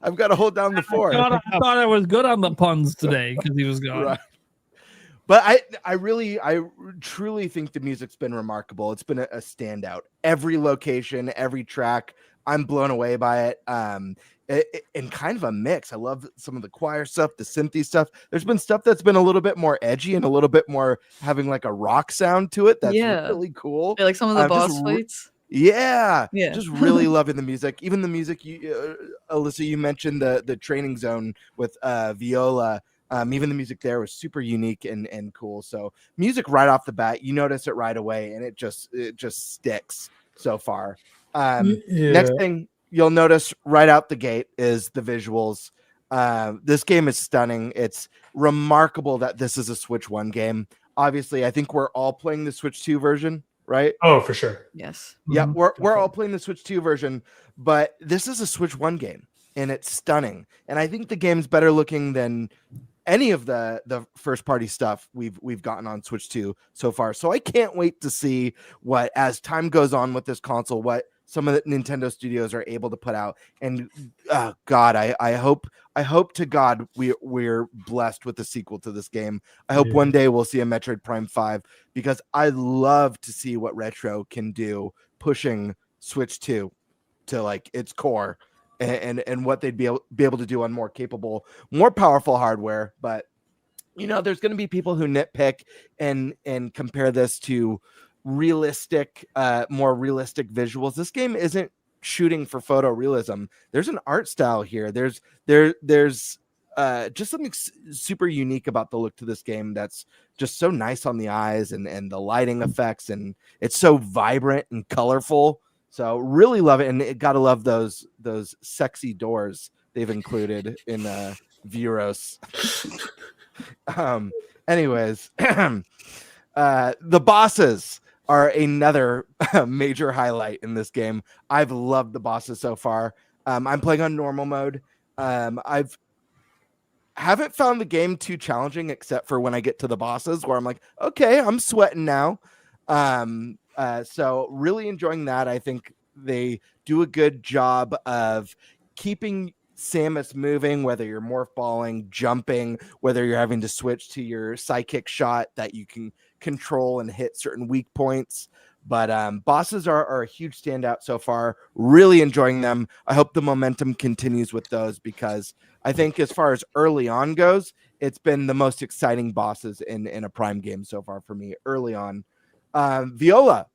S2: I've got to hold down the fort.
S6: I thought I was good on the puns today because he was gone.
S2: Right. But I truly think the music's been remarkable. It's been a standout. Every location, every track, I'm blown away by it. And kind of a mix. I love some of the choir stuff, the synthy stuff. There's been stuff that's been a little bit more edgy and a little bit more having like a rock sound to it. That's really cool.
S1: Yeah, like some of the boss fights.
S2: Yeah, just really loving the music. Even the music, Alyssa, you mentioned the training zone with Viola. Even the music there was super unique and cool. So music right off the bat, you notice it right away, and it just sticks so far. Next thing you'll notice right out the gate is the visuals. This game is stunning. It's remarkable that this is a Switch 1 game. Obviously, I think we're all playing the Switch 2 version, right?
S4: Oh, for sure.
S1: Yes.
S2: Yeah, we're all playing the Switch 2 version, but this is a Switch 1 game, and it's stunning. And I think the game's better looking than any of the first party stuff we've gotten on Switch 2 so far. So I can't wait to see what, as time goes on with this console, what some of the Nintendo studios are able to put out. And God, I hope to God we're blessed with a sequel to this game. I hope one day we'll see a Metroid Prime 5, because I love to see what Retro can do, pushing Switch 2 to like its core, and what they'd be able to do on more capable, more powerful hardware. But there's going to be people who nitpick and compare this to realistic, more realistic visuals. This game isn't shooting for photorealism. There's an art style here. There's just something super unique about the look to this game that's just so nice on the eyes, and the lighting effects, and it's so vibrant and colorful. So really love it, and it gotta love those sexy doors they've included in Viros. Anyways, the bosses are another major highlight in this game. I've loved the bosses so far. I'm playing on normal mode. Haven't found the game too challenging, except for when I get to the bosses, where I'm like, okay, I'm sweating now. So really enjoying that. I think they do a good job of keeping Samus moving, whether you're morph balling, jumping, whether you're having to switch to your psychic shot that you can control and hit certain weak points. But bosses are a huge standout so far. Really enjoying them. I hope the momentum continues with those, because I think as far as early on goes, it's been the most exciting bosses in a Prime game so far for me early on. Viola,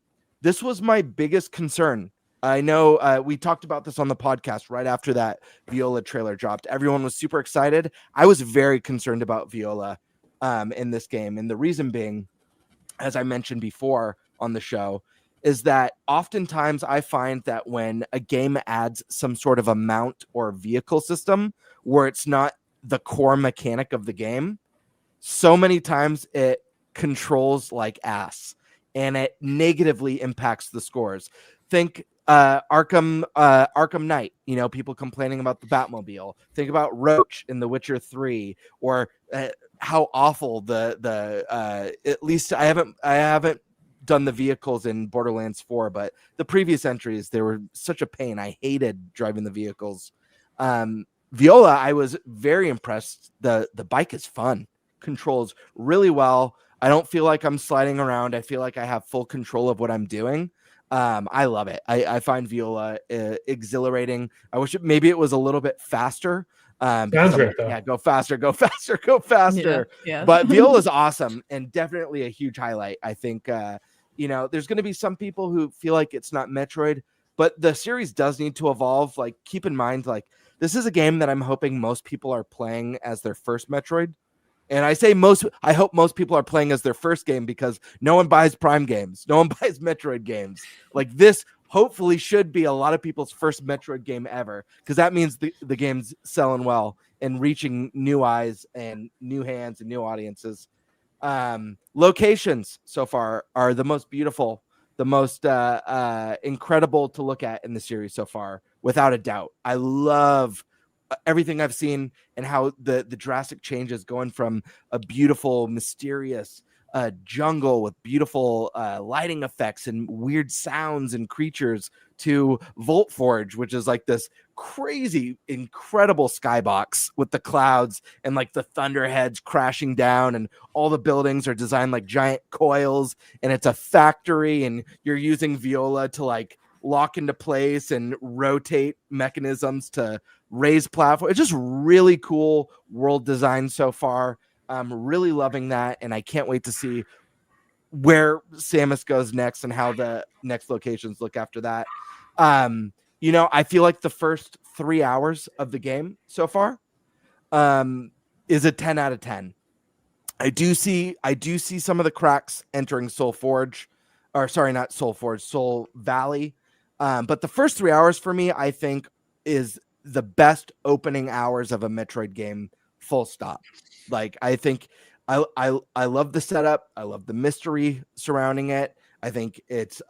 S2: this was my biggest concern. I know we talked about this on the podcast right after that Viola trailer dropped. Everyone was super excited. I was very concerned about Viola in this game. And the reason being, as I mentioned before on the show, is that oftentimes I find that when a game adds some sort of a mount or vehicle system where it's not the core mechanic of the game, so many times it controls like ass. and it negatively impacts the scores. Think Arkham Knight, people complaining about the Batmobile. Think about Roach in The Witcher 3, or how awful the at least I haven't done the vehicles in Borderlands 4, but the previous entries, they were such a pain. I hated driving the vehicles. Viola, I was very impressed. The bike is fun, controls really well. I don't feel like I'm sliding around. I feel like I have full control of what I'm doing. I love it. I find Viola exhilarating. I wish maybe it was a little bit faster.
S4: Sounds great, though.
S2: Yeah, go faster, go faster, go faster.
S1: Yeah.
S2: But Viola's awesome and definitely a huge highlight. I think there's going to be some people who feel like it's not Metroid, but the series does need to evolve. Like, keep in mind, like, this is a game that I'm hoping most people are playing as their first Metroid. And I say I hope most people are playing as their first game, because no one buys Prime games. No one buys Metroid games. Like, this hopefully should be a lot of people's first Metroid game ever, because that means the game's selling well and reaching new eyes and new hands and new audiences. Locations so far are the most beautiful, the most incredible to look at in the series so far, without a doubt. I love everything I've seen, and how the drastic changes, going from a beautiful, mysterious jungle with beautiful lighting effects and weird sounds and creatures, to Volt Forge, which is like this crazy, incredible skybox with the clouds and like the thunderheads crashing down, and all the buildings are designed like giant coils, and it's a factory, and you're using Viola to like lock into place and rotate mechanisms to raise platform. It's just really cool world design so far. I'm really loving that, and I can't wait to see where Samus goes next and how the next locations look after that. I feel like the first 3 hours of the game so far is a 10 out of 10. I do see some of the cracks entering Soul Forge, or sorry, not Soul Forge, Soul Valley. But the first 3 hours for me, I think, is the best opening hours of a Metroid game, full stop. Like, I think I love the setup. I love the mystery surrounding it. I think it's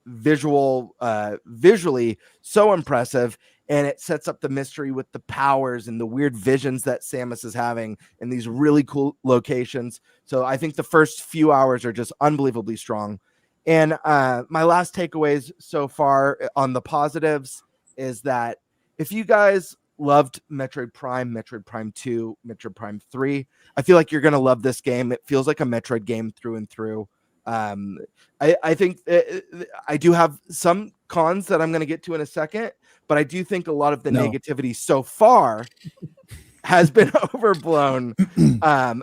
S2: visually so impressive, and it sets up the mystery with the powers and the weird visions that Samus is having in these really cool locations. So I think the first few hours are just unbelievably strong. And my last takeaways so far on the positives is that if you guys loved Metroid Prime 2, Metroid Prime 3, I feel like you're going to love this game. It feels like a Metroid game through and through. I think I do have some cons that I'm going to get to in a second, but I do think a lot of the negativity so far has been overblown,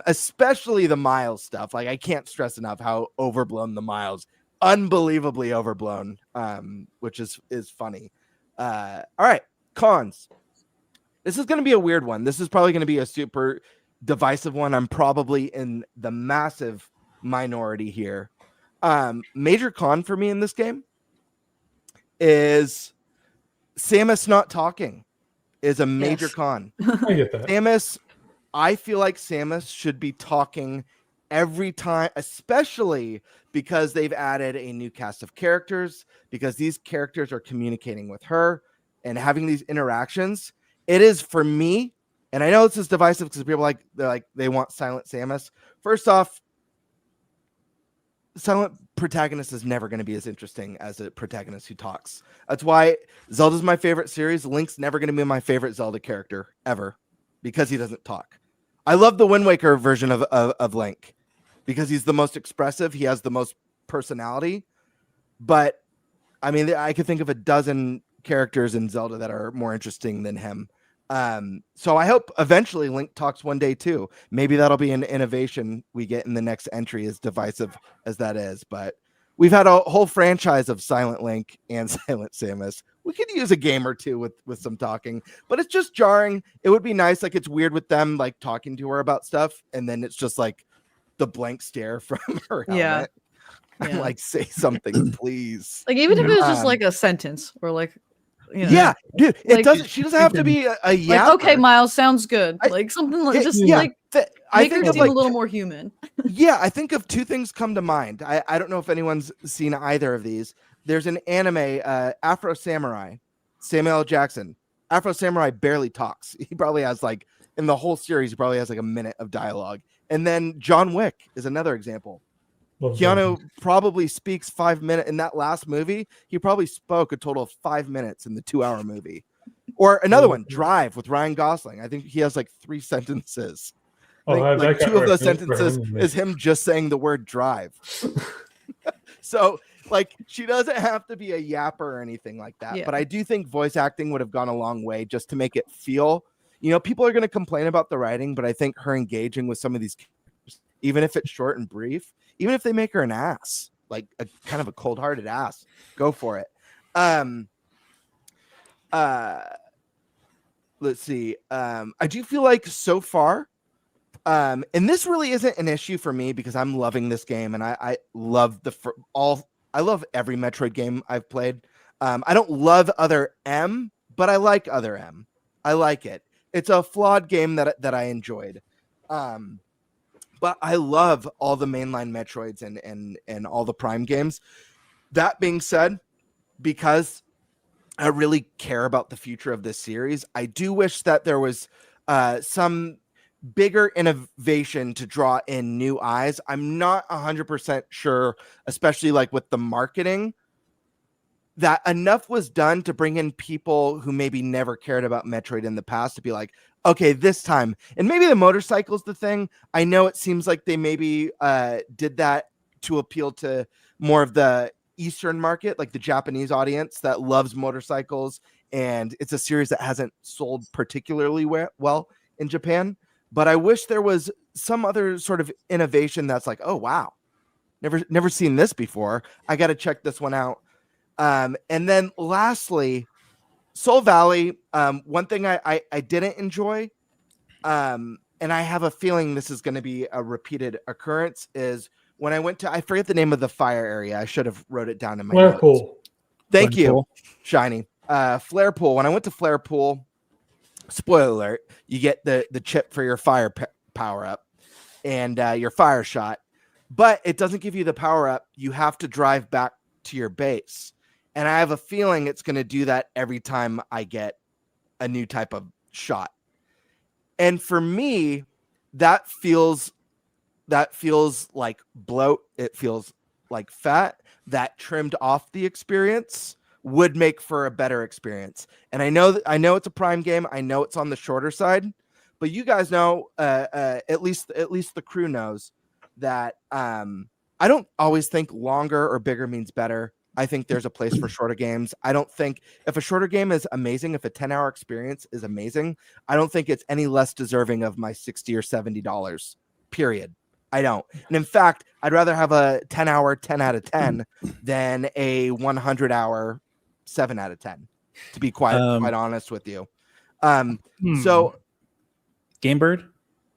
S2: especially the Miles stuff. Like, I can't stress enough how overblown the Miles, unbelievably overblown, which is funny. All right, cons. This is going to be a weird one. This is probably going to be a super divisive one. I'm probably in the massive minority here. Major con for me in this game is Samus not talking is a major con.
S4: I get that.
S2: Samus, I feel like Samus should be talking every time, especially because they've added a new cast of characters, because these characters are communicating with her and having these interactions. It is, for me, and I know this is divisive because people they want silent Samus. First off, silent protagonist is never going to be as interesting as a protagonist who talks. That's why Zelda's my favorite series. Link's never going to be my favorite Zelda character ever, because he doesn't talk. I love the Wind Waker version of Link because he's the most expressive. He has the most personality. But I mean, I could think of a dozen characters in Zelda that are more interesting than him. So I hope eventually Link talks one day too. Maybe that'll be an innovation we get in the next entry, as divisive as that is. But we've had a whole franchise of Silent Link and Silent Samus. We could use a game or two with some talking, but it's just jarring. It would be nice. Like, it's weird with them like talking to her about stuff, and then it's just like the blank stare from her helmet. I'm like, say something, please.
S1: Like, even if it was just like a sentence, or like,
S2: dude, it
S1: like,
S2: doesn't. She doesn't have to be a yeah.
S1: Like, okay, Miles, sounds good. Like something like just like
S2: I
S1: Make her
S2: think of
S1: seem a
S2: like
S1: little more human.
S2: yeah, I think of two things come to mind. I don't know if anyone's seen either of these. There's an anime, Afro Samurai, Samuel L. Jackson. Afro Samurai barely talks. He probably has like in the whole series, he probably has like a minute of dialogue. And then John Wick is another example.
S4: Love John
S2: Keanu probably speaks 5 minutes in that last movie. He probably spoke a total of 5 minutes in the 2-hour movie. Or another one, Drive with Ryan Gosling. I think he has like 3 sentences. I think, like
S4: that
S2: 2 of those
S4: got for
S2: sentences
S4: him.
S2: is him just saying the word drive. So like she doesn't have to be a yapper or anything like that.
S1: Yeah.
S2: But I do think voice acting would have gone a long way just to make it feel, you know, people are going to complain about the writing, but I think her engaging with some of these characters, even if it's short and brief, even if they make her an ass, like a kind of a cold-hearted ass, go for it. Let's see. I do feel like so far, and this really isn't an issue for me because I'm loving this game and I love I love every Metroid game I've played. I don't love Other M, but I like Other M. I like it. It's a flawed game that I enjoyed. But I love all the mainline Metroids and all the Prime games. That being said, because I really care about the future of this series, I do wish that there was some bigger innovation to draw in new eyes. I'm not 100% sure, especially like with the marketing, that enough was done to bring in people who maybe never cared about Metroid in the past to be like, okay, this time. And maybe the motorcycle's the thing. I know it seems like they maybe did that to appeal to more of the Eastern market, like the Japanese audience that loves motorcycles. And it's a series that hasn't sold particularly well in Japan. But I wish there was some other sort of innovation that's like, oh, wow, never seen this before. I got to check this one out. And then lastly, Soul Valley. One thing I didn't enjoy, and I have a feeling this is going to be a repeated occurrence, is when I went to, I forget the name of the fire area. I should have wrote it down in my notes.
S4: Pool.
S2: Thank you,
S5: Pool.
S2: Shiny. Flare Pool. When I went to Flare Pool, spoiler alert, you get the chip for your fire power up and your fire shot, but it doesn't give you the power up. You have to drive back to your base. And I have a feeling it's going to do that every time I get a new type of shot. And for me, that feels like bloat. It feels like fat. That trimmed off the experience would make for a better experience. And I know it's a Prime game. I know it's on the shorter side, but you guys know, at least the crew knows that I don't always think longer or bigger means better. I think there's a place for shorter games. I don't think if a shorter game is amazing, if a 10-hour experience is amazing, I don't think it's any less deserving of my $60 or $70. Period. I don't. And in fact, I'd rather have a 10-hour 10 out of 10 than a 100-hour 7 out of 10. To be quite honest with you. So,
S5: Gamebird,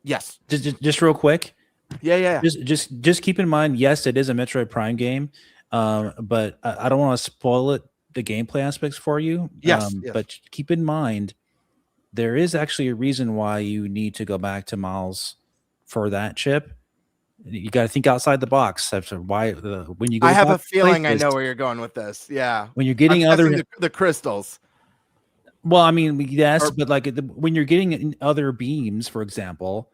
S2: yes,
S5: just real quick.
S2: Yeah.
S5: Just keep in mind, yes, it is a Metroid Prime game. But I don't want to spoil the gameplay aspects for you.
S2: Yes.
S5: But keep in mind, there is actually a reason why you need to go back to Miles for that chip. You got to think outside the box. That's why when you go.
S2: I have a feeling I know where you're going with this. Yeah.
S5: When you're getting
S2: the crystals.
S5: Well, I mean, yes, but like when you're getting other beams, for example.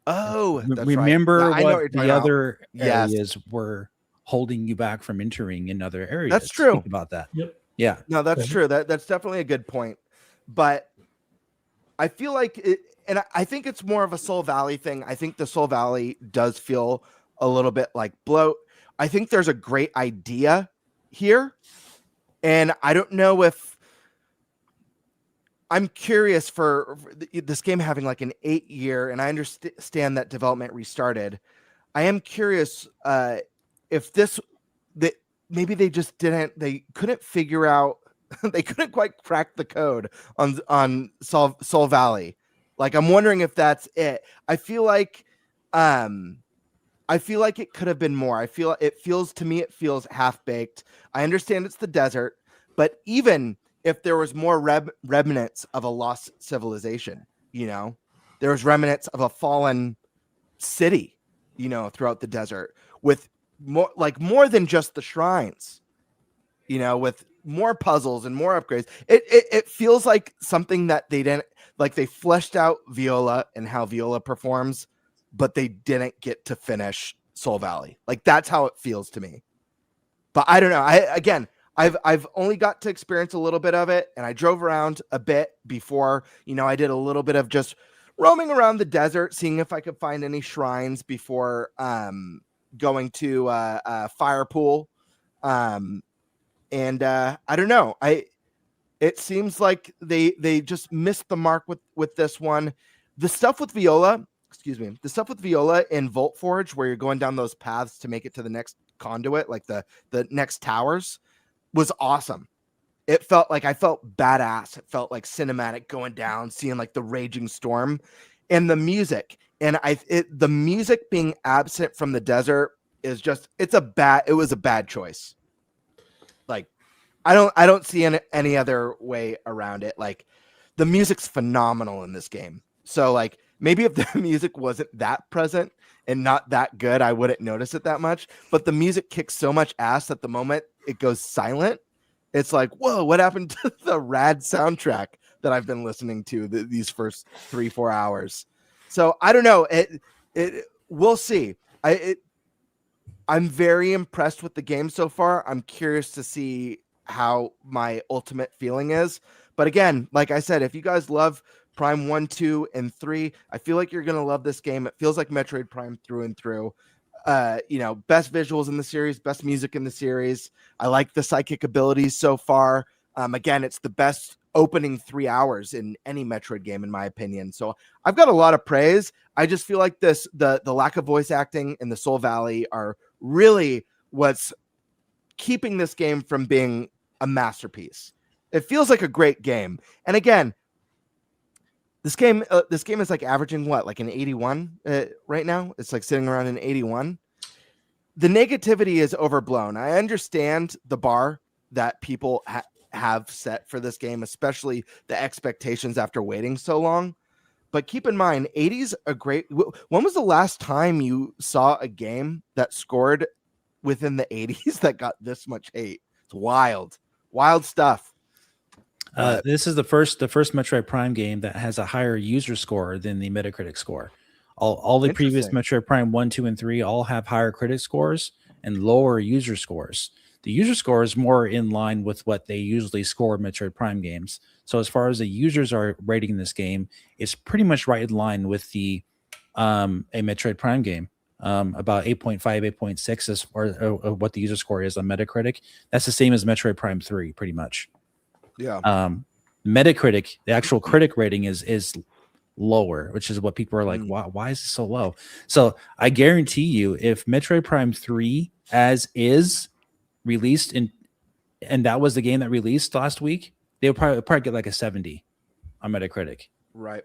S2: Oh, that's
S5: remember
S2: right.
S5: what the other
S2: yes.
S5: areas were holding you back from entering in other areas.
S2: That's true.
S5: Think about that.
S4: Yep.
S5: Yeah.
S2: No, that's true. That's definitely a good point. But I feel like it, and I think it's more of a Soul Valley thing. I think the Soul Valley does feel a little bit like bloat. I think there's a great idea here. And I don't know if I'm curious for this game having like an 8-year, and I understand that development restarted. I am curious if maybe they couldn't figure out, they couldn't quite crack the code on Soul Valley. Like, I'm wondering if that's it. I feel like it could have been more. It feels half baked. I understand it's the desert, but even if there was more remnants of a lost civilization, there was remnants of a fallen city, throughout the desert with more than just the shrines, with more puzzles and more upgrades. It feels like something that they didn't like. They fleshed out Viola and how Viola performs, but they didn't get to finish Soul Valley. Like that's how it feels to me. But I don't know. I've only got to experience a little bit of it, and I drove around a bit before. I did a little bit of just roaming around the desert, seeing if I could find any shrines before going to Firepool. And I don't know. It seems like they just missed the mark with this one. The stuff with Viola in Volt Forge, where you're going down those paths to make it to the next conduit, like the next towers, was awesome. I felt badass. It felt like cinematic going down, seeing like the raging storm, and the music. And the music being absent from the desert is just it was a bad choice. Like I don't see any other way around it. Like the music's phenomenal in this game. So like maybe if the music wasn't that present and not that good, I wouldn't notice it that much. But the music kicks so much ass that the moment it goes silent, it's like, whoa, what happened to the rad soundtrack that I've been listening to these first 3-4 hours? So I don't know. We'll see. I'm very impressed with the game so far. I'm curious to see how my ultimate feeling is. But again, like I said, if you guys love Prime 1, 2, and 3, I feel like you're going to love this game. It feels like Metroid Prime through and through. Best visuals in the series, best music in the series. I like the psychic abilities so far. Again, it's the best opening 3 hours in any Metroid game, in my opinion. So I've got a lot of praise. I just feel like the lack of voice acting in the Soul Valley are really what's keeping this game from being a masterpiece. It feels like a great game. And again, this game is like averaging like an 81 right now. It's like sitting around an 81. The negativity is overblown. I understand the bar that people have set for this game, especially the expectations after waiting so long. But keep in mind, 80's a great. When was the last time you saw a game that scored within the 80's that got this much hate? It's wild stuff.
S5: This is the first Metroid Prime game that has a higher user score than the Metacritic score. All the previous Metroid Prime 1, 2, and 3 all have higher critic scores and lower user scores. The user score is more in line with what they usually score Metroid Prime games. So as far as the users are rating this game, it's pretty much right in line with the a Metroid Prime game. About 8.5, 8.6 is or what the user score is on Metacritic. That's the same as Metroid Prime 3, pretty much.
S2: Yeah.
S5: Metacritic, the actual critic rating is lower, which is what people are like, why is it so low? So I guarantee you, if Metroid Prime 3 as is released and that was the game that released last week, they would probably get like a 70 on Metacritic.
S2: Right.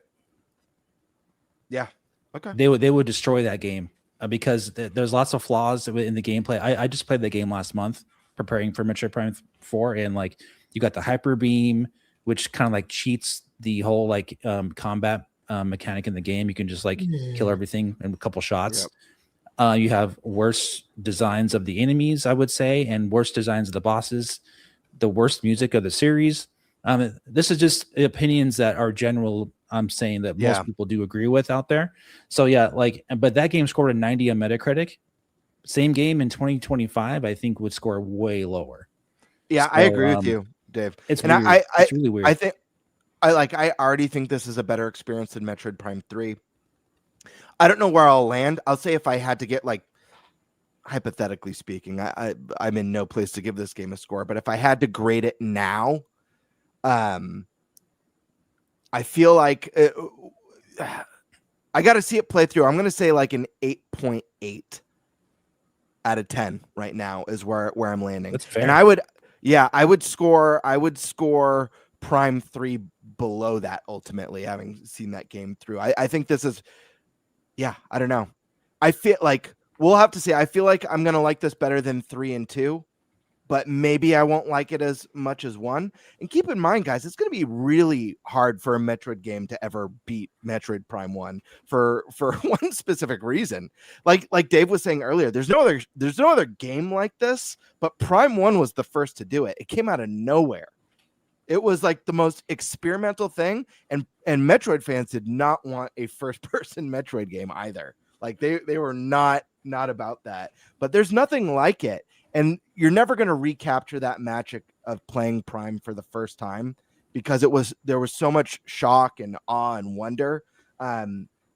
S2: Yeah. Okay.
S5: They would destroy that game because there's lots of flaws in the gameplay. I just played the game last month preparing for Metroid Prime 4, and like you got the hyper beam, which kind of like cheats the whole like combat mechanic in the game. You can just like kill everything in a couple shots. Yep. You have worse designs of the enemies, I would say, and worse designs of the bosses. The worst music of the series. This is just opinions that are general. I'm saying that most people do agree with out there. So yeah, but that game scored a 90 on Metacritic. Same game in 2025, I think would score way lower.
S2: Yeah, so, I agree with you, Dave.
S5: It's weird. It's really weird.
S2: I already think this is a better experience than Metroid Prime 3. I don't know where I'll land. I'll say if I had to get hypothetically speaking, I'm in no place to give this game a score, but if I had to grade it now, I feel like I got to see it play through. I'm going to say like an 8.8 out of 10 right now is where I'm landing.
S5: That's fair.
S2: And I would score Prime 3 below that ultimately, having seen that game through. I think this is, I don't know. I feel like we'll have to see. I feel like I'm going to like this better than 3 and 2. but maybe I won't like it as much as 1. And keep in mind, guys, it's going to be really hard for a Metroid game to ever beat Metroid Prime 1 for one specific reason. Like Dave was saying earlier, there's no other game like this, but Prime 1 was the first to do it. It came out of nowhere. It was like the most experimental thing, and Metroid fans did not want a first-person Metroid game either. Like they were not about that. But there's nothing like it, and you're never going to recapture that magic of playing Prime for the first time because there was so much shock and awe and wonder.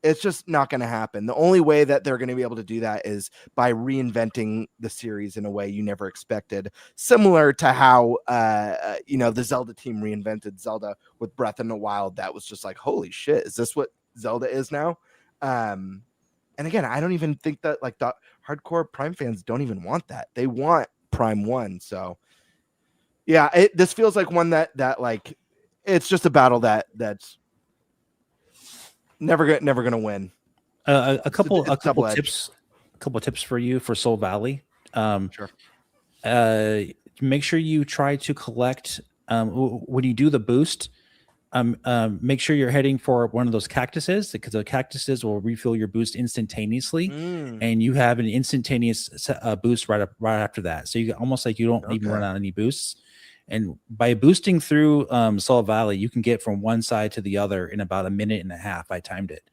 S2: It's just not going to happen. The only way that they're going to be able to do that is by reinventing the series in a way you never expected, similar to how the Zelda team reinvented Zelda with Breath in the Wild. That was just like, holy shit, is this what Zelda is now? And again, I don't even think that like the hardcore Prime fans don't even want that. They want Prime 1. So yeah, this feels like one that like it's just a battle that's never gonna win.
S5: A couple tips for you for Soul Valley.
S2: Sure.
S5: Make sure you try to collect when you do the boost. Make sure you're heading for one of those cactuses because the cactuses will refill your boost instantaneously, and you have an instantaneous boost right after that. So you almost like you don't even run out any boosts. And by boosting through Soul Valley, you can get from one side to the other in about 1.5 minutes. I timed it.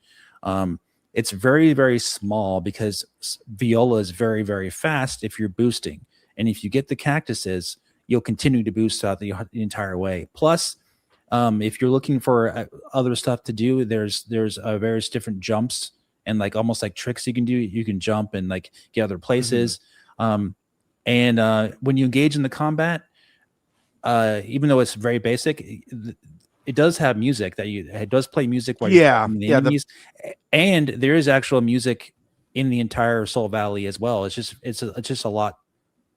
S5: It's very, very small because Viola is very, very fast if you're boosting. And if you get the cactuses, you'll continue to boost throughout the entire way. Plus, if you're looking for other stuff to do, there's various different jumps and like almost like tricks you can do. You can jump and like get other places. And when you engage in the combat, even though it's very basic, it does have music it does play music while you're fighting the enemies, and there is actual music in the entire Soul Valley as well. It's just a lot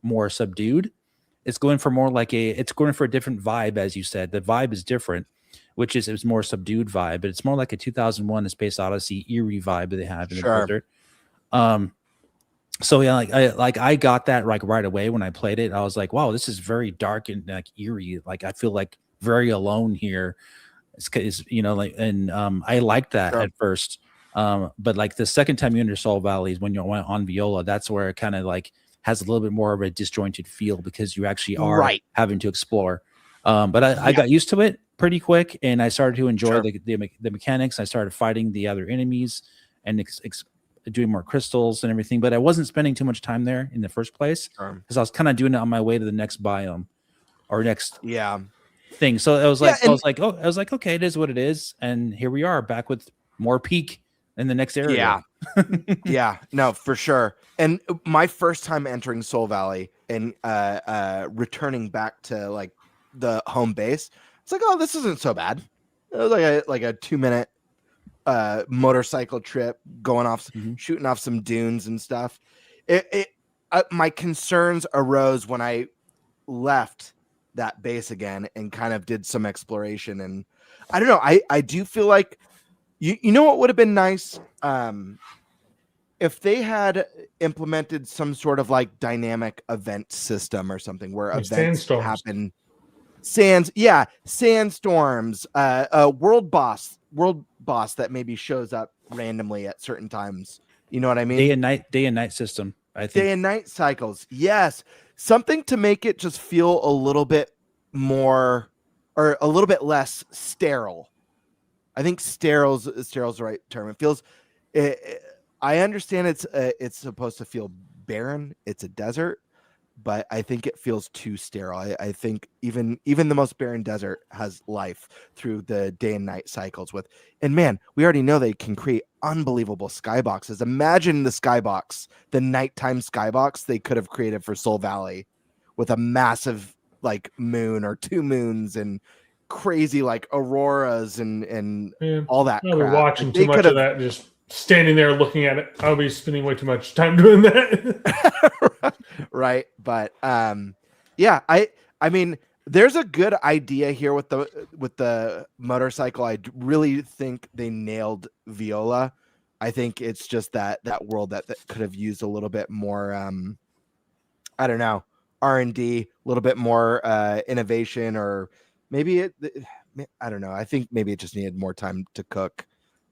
S5: more subdued. It's going for a different vibe, as you said. The vibe is different, which is it's more subdued vibe, but it's more like a 2001: A Space Odyssey eerie vibe that they have in the desert. So yeah, I got that like right away when I played it. I was like, wow, this is very dark and like eerie. Like I feel like very alone here. It's I liked that at first. But like the second time you enter Soul Valley is when you went on Viola. That's where it kind of like has a little bit more of a disjointed feel because you actually are having to explore. But I got used to it pretty quick, and I started to enjoy the mechanics. I started fighting the other enemies and doing more crystals and everything, but I wasn't spending too much time there in the first place because I was kind of doing it on my way to the next biome or next thing. So I was like, okay, it is what it is, and here we are back with more peak in the next area.
S2: No, for sure. And my first time entering Soul Valley and returning back to like the home base, it's like, oh, this isn't so bad. It was like a 2-minute motorcycle trip going off, shooting off some dunes and stuff. My concerns arose when I left that base again and kind of did some exploration. And I don't know, I do feel like you know what would have been nice if they had implemented some sort of like dynamic event system or something where
S4: like
S2: events happen. Sandstorms, world boss that maybe shows up randomly at certain times. You know what I mean?
S5: Day and night system. I think
S2: day and night cycles. Yes, something to make it just feel a little bit more or a little bit less sterile. I think sterile's the right term. It feels. I understand it's supposed to feel barren. It's a desert. But I think it feels too sterile. I think even the most barren desert has life through the day and night cycles and man, we already know they can create unbelievable skyboxes. Imagine the nighttime skybox they could have created for Soul Valley with a massive like moon or 2 moons and crazy like auroras and all that.
S4: I'll be watching too much of that, just standing there looking at it. I'll be spending way too much time doing that.
S2: Right. But I mean, there's a good idea here with the motorcycle. I really think they nailed Viola. I think it's just that world that could have used a little bit more I don't know, R&D, a little bit more innovation, or maybe I don't know. I think maybe it just needed more time to cook.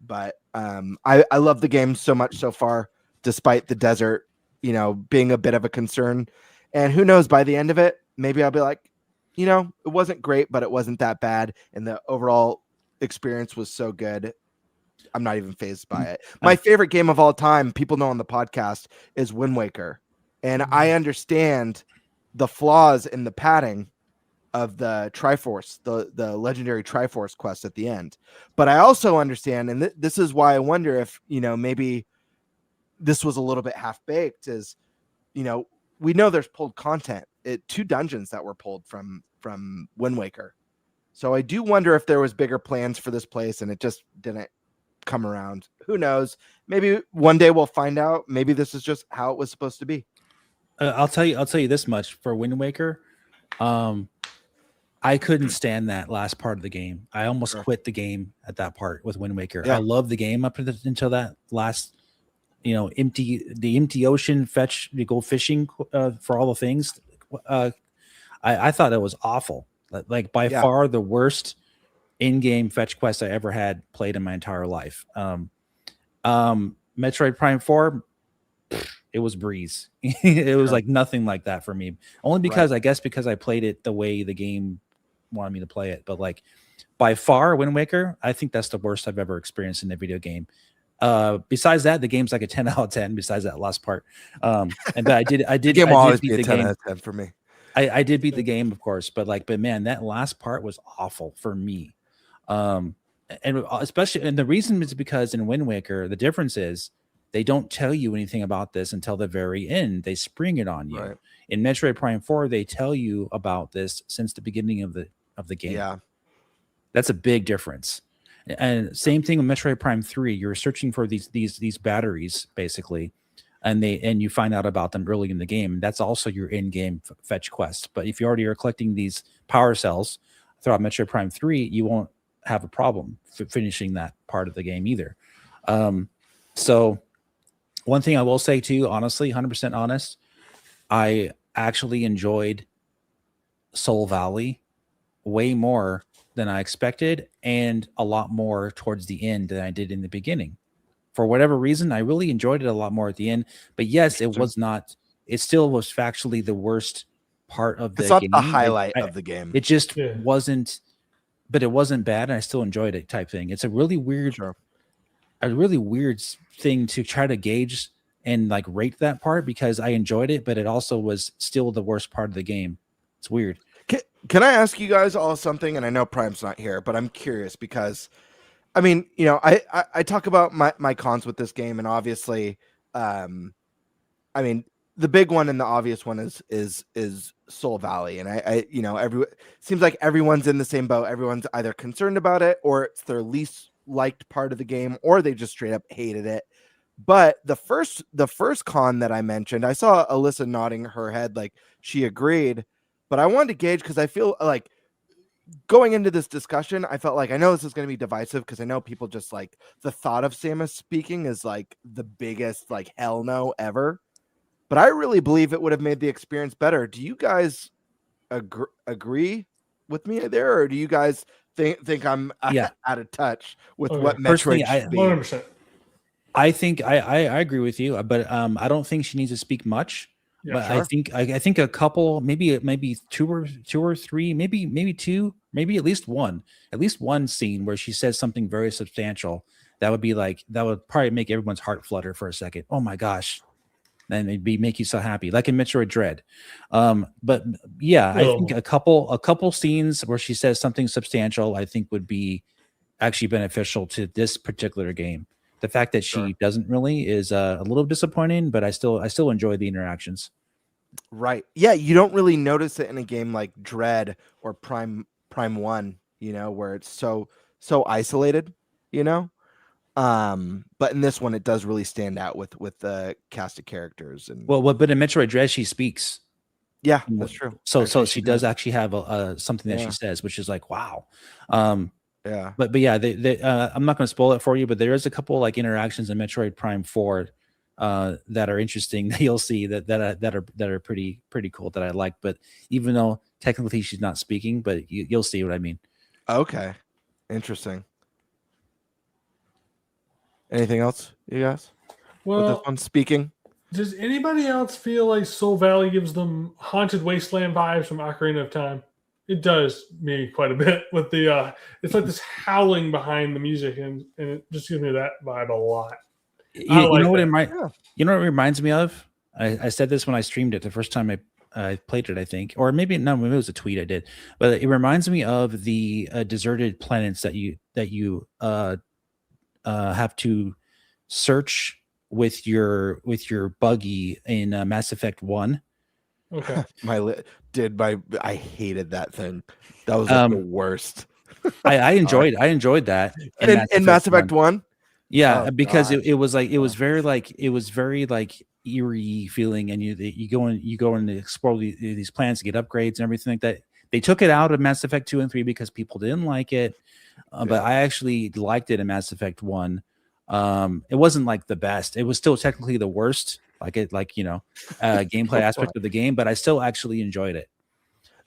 S2: But I love the game so much so far, despite the desert, being a bit of a concern. And who knows, by the end of it, maybe I'll be like, it wasn't great, but it wasn't that bad. And the overall experience was so good. I'm not even phased by it. My favorite game of all time, people know on the podcast, is Wind Waker. And I understand the flaws in the padding of the Triforce, the legendary Triforce quest at the end. But I also understand, and this is why I wonder if, maybe this was a little bit half-baked, is, we know there's pulled content. 2 dungeons that were pulled from Wind Waker. So I do wonder if there was bigger plans for this place and it just didn't come around. Who knows? Maybe one day we'll find out. Maybe this is just how it was supposed to be.
S5: I'll tell you this much for Wind Waker. I couldn't stand that last part of the game. I almost quit the game at that part with Wind Waker.
S2: Yeah.
S5: I loved the game up until that last, empty ocean fetch. You go fishing for all the things. I thought it was awful. Like by far the worst in-game fetch quest I ever had played in my entire life. Metroid Prime 4, it was breeze. It was like nothing like that for me. Only because I guess because I played it the way the game wanted me to play it. But like by far, Wind Waker, I think that's the worst I've ever experienced in a video game. Besides that, the game's like a 10 out of 10. Besides that last part, and I did
S2: the game will always be a 10 out of 10 for me.
S5: I did beat the game, of course, but man, that last part was awful for me. And especially, and the reason is because in Wind Waker, the difference is they don't tell you anything about this until the very end. They spring it on you. Right. In Metroid Prime 4, they tell you about this since the beginning of the game.
S2: Yeah,
S5: that's a big difference. And same thing with Metroid Prime 3. You're searching for these batteries basically, and you find out about them early in the game. That's also your in-game fetch quest. But if you already are collecting these power cells throughout Metroid Prime 3, you won't have a problem finishing that part of the game either. So one thing I will say too, honestly, 100% honest, I actually enjoyed Soul Valley way more than I expected, and a lot more towards the end than I did in the beginning. For whatever reason, I really enjoyed it a lot more at the end. But yes, it was not. It still was factually the worst part of the game.
S2: It's not the highlight of the game.
S5: It just wasn't. But it wasn't bad, and I still enjoyed it. Type thing. It's a really weird, thing to try to gauge and like rate that part, because I enjoyed it, but it also was still the worst part of the game. It's weird.
S2: Can I ask you guys all something? And I know Prime's not here, but I'm curious because, I mean, I talk about my cons with this game, and obviously, I mean, the big one and the obvious one is Soul Valley, and I seems like everyone's in the same boat. Everyone's either concerned about it, or it's their least liked part of the game, or they just straight up hated it. But the first con that I mentioned, I saw Alyssa nodding her head like she agreed. But I wanted to gauge, because I feel like going into this discussion, I felt like, I know this is going to be divisive, because I know people just like the thought of Samus speaking is like the biggest like hell no ever. But I really believe it would have made the experience better. Do you guys agree with me there, or do you guys think I'm out of touch with what Metroid should be?
S4: 100%.
S5: I think I agree with you, but I don't think she needs to speak much. Yeah, but sure. I think a couple, maybe two or three, maybe two, maybe at least one scene where she says something very substantial. That would probably make everyone's heart flutter for a second. Oh my gosh. And it'd make you so happy, like in Metroid Dread. But yeah, I think a couple scenes where she says something substantial, I think would be actually beneficial to this particular game. The fact that she doesn't really is a little disappointing, but I still enjoy the interactions.
S2: Right. Yeah, you don't really notice it in a game like Dread or Prime 1, where it's so isolated, But in this one, it does really stand out with the cast of characters. And
S5: but in Metroid Dread, she speaks.
S2: Yeah, that's true.
S5: So she does actually have something that she says, which is like, wow.
S2: Yeah.
S5: But yeah, I'm not going to spoil it for you, but there is a couple like interactions in Metroid Prime 4 that are interesting that you'll see that are pretty cool that I like. But even though technically she's not speaking, but you'll see what I mean.
S2: Okay, interesting. Anything else, you guys? With this
S4: Well,
S2: one speaking?
S4: does anybody else feel like Soul Valley gives them Haunted Wasteland vibes from Ocarina of Time? It does me quite a bit with the it's like this howling behind the music, and it just gives me that vibe a lot.
S5: You know what it
S2: Yeah.
S5: you know what it reminds me of? I said this when I streamed it the first time I played it, I think, or maybe it was a tweet I did, but it reminds me of the deserted planets that you have to search with your buggy in Mass Effect 1.
S4: Okay.
S2: I hated that thing. That was like the worst.
S5: I enjoyed that
S2: In Mass Effect 1.
S5: Yeah,
S2: Oh,
S5: because
S2: gosh.
S5: it was very eerie feeling, and you go and explore these planets to get upgrades and everything like that. They took it out of Mass Effect 2 and 3 because people didn't like it, but I actually liked it in Mass Effect 1. It wasn't like the best. It was still technically the worst, gameplay aspect of the game, but I still actually enjoyed it.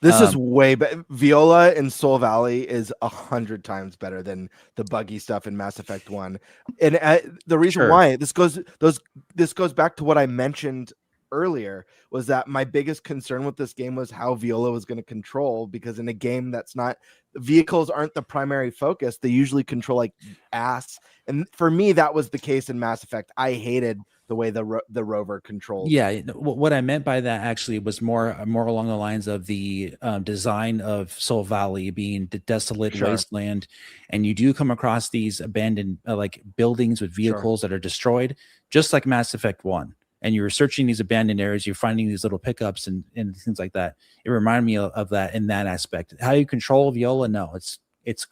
S2: This is way better. Viola in Soul Valley is 100 times better than the buggy stuff in Mass Effect 1. And the reason why this goes back to what I mentioned earlier was that my biggest concern with this game was how Viola was going to control, because in a game that's not, vehicles aren't the primary focus. They usually control like ass. And for me, that was the case in Mass Effect. I hated the way the rover controlled.
S5: Yeah, what I meant by that actually was more along the lines of the design of Soul Valley being the desolate wasteland, and you do come across these abandoned like buildings with vehicles that are destroyed, just like Mass Effect 1. And you're searching these abandoned areas, you're finding these little pickups and things like that. It reminded me of that in that aspect. How you control Viola, no, it's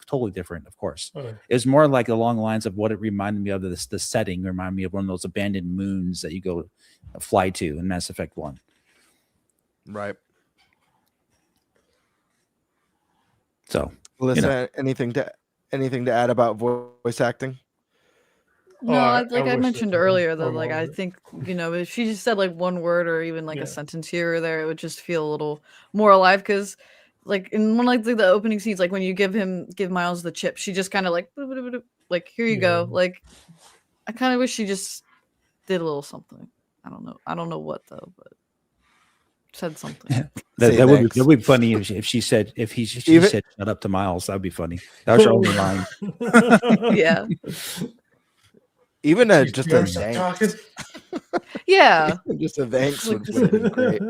S5: totally different, of course. It's more like along the lines of what it reminded me of. The setting reminded me of one of those abandoned moons that you go fly to in Mass Effect 1.
S2: Right.
S5: So,
S2: Melissa, anything to add about voice acting?
S1: No, I mentioned earlier that like I think if she just said like one word or even like a sentence here or there, it would just feel a little more alive. Because like in one like the opening scenes, like when you give Miles the chip, she just kind of like here you go. Like I kind of wish she just did a little something. I don't know what though, but said something.
S5: that would be funny if she said said shut up to Miles. That would be funny. That was her only line.
S1: Yeah.
S2: Even just a thanks.
S1: Yeah.
S2: Just a thanks would be great.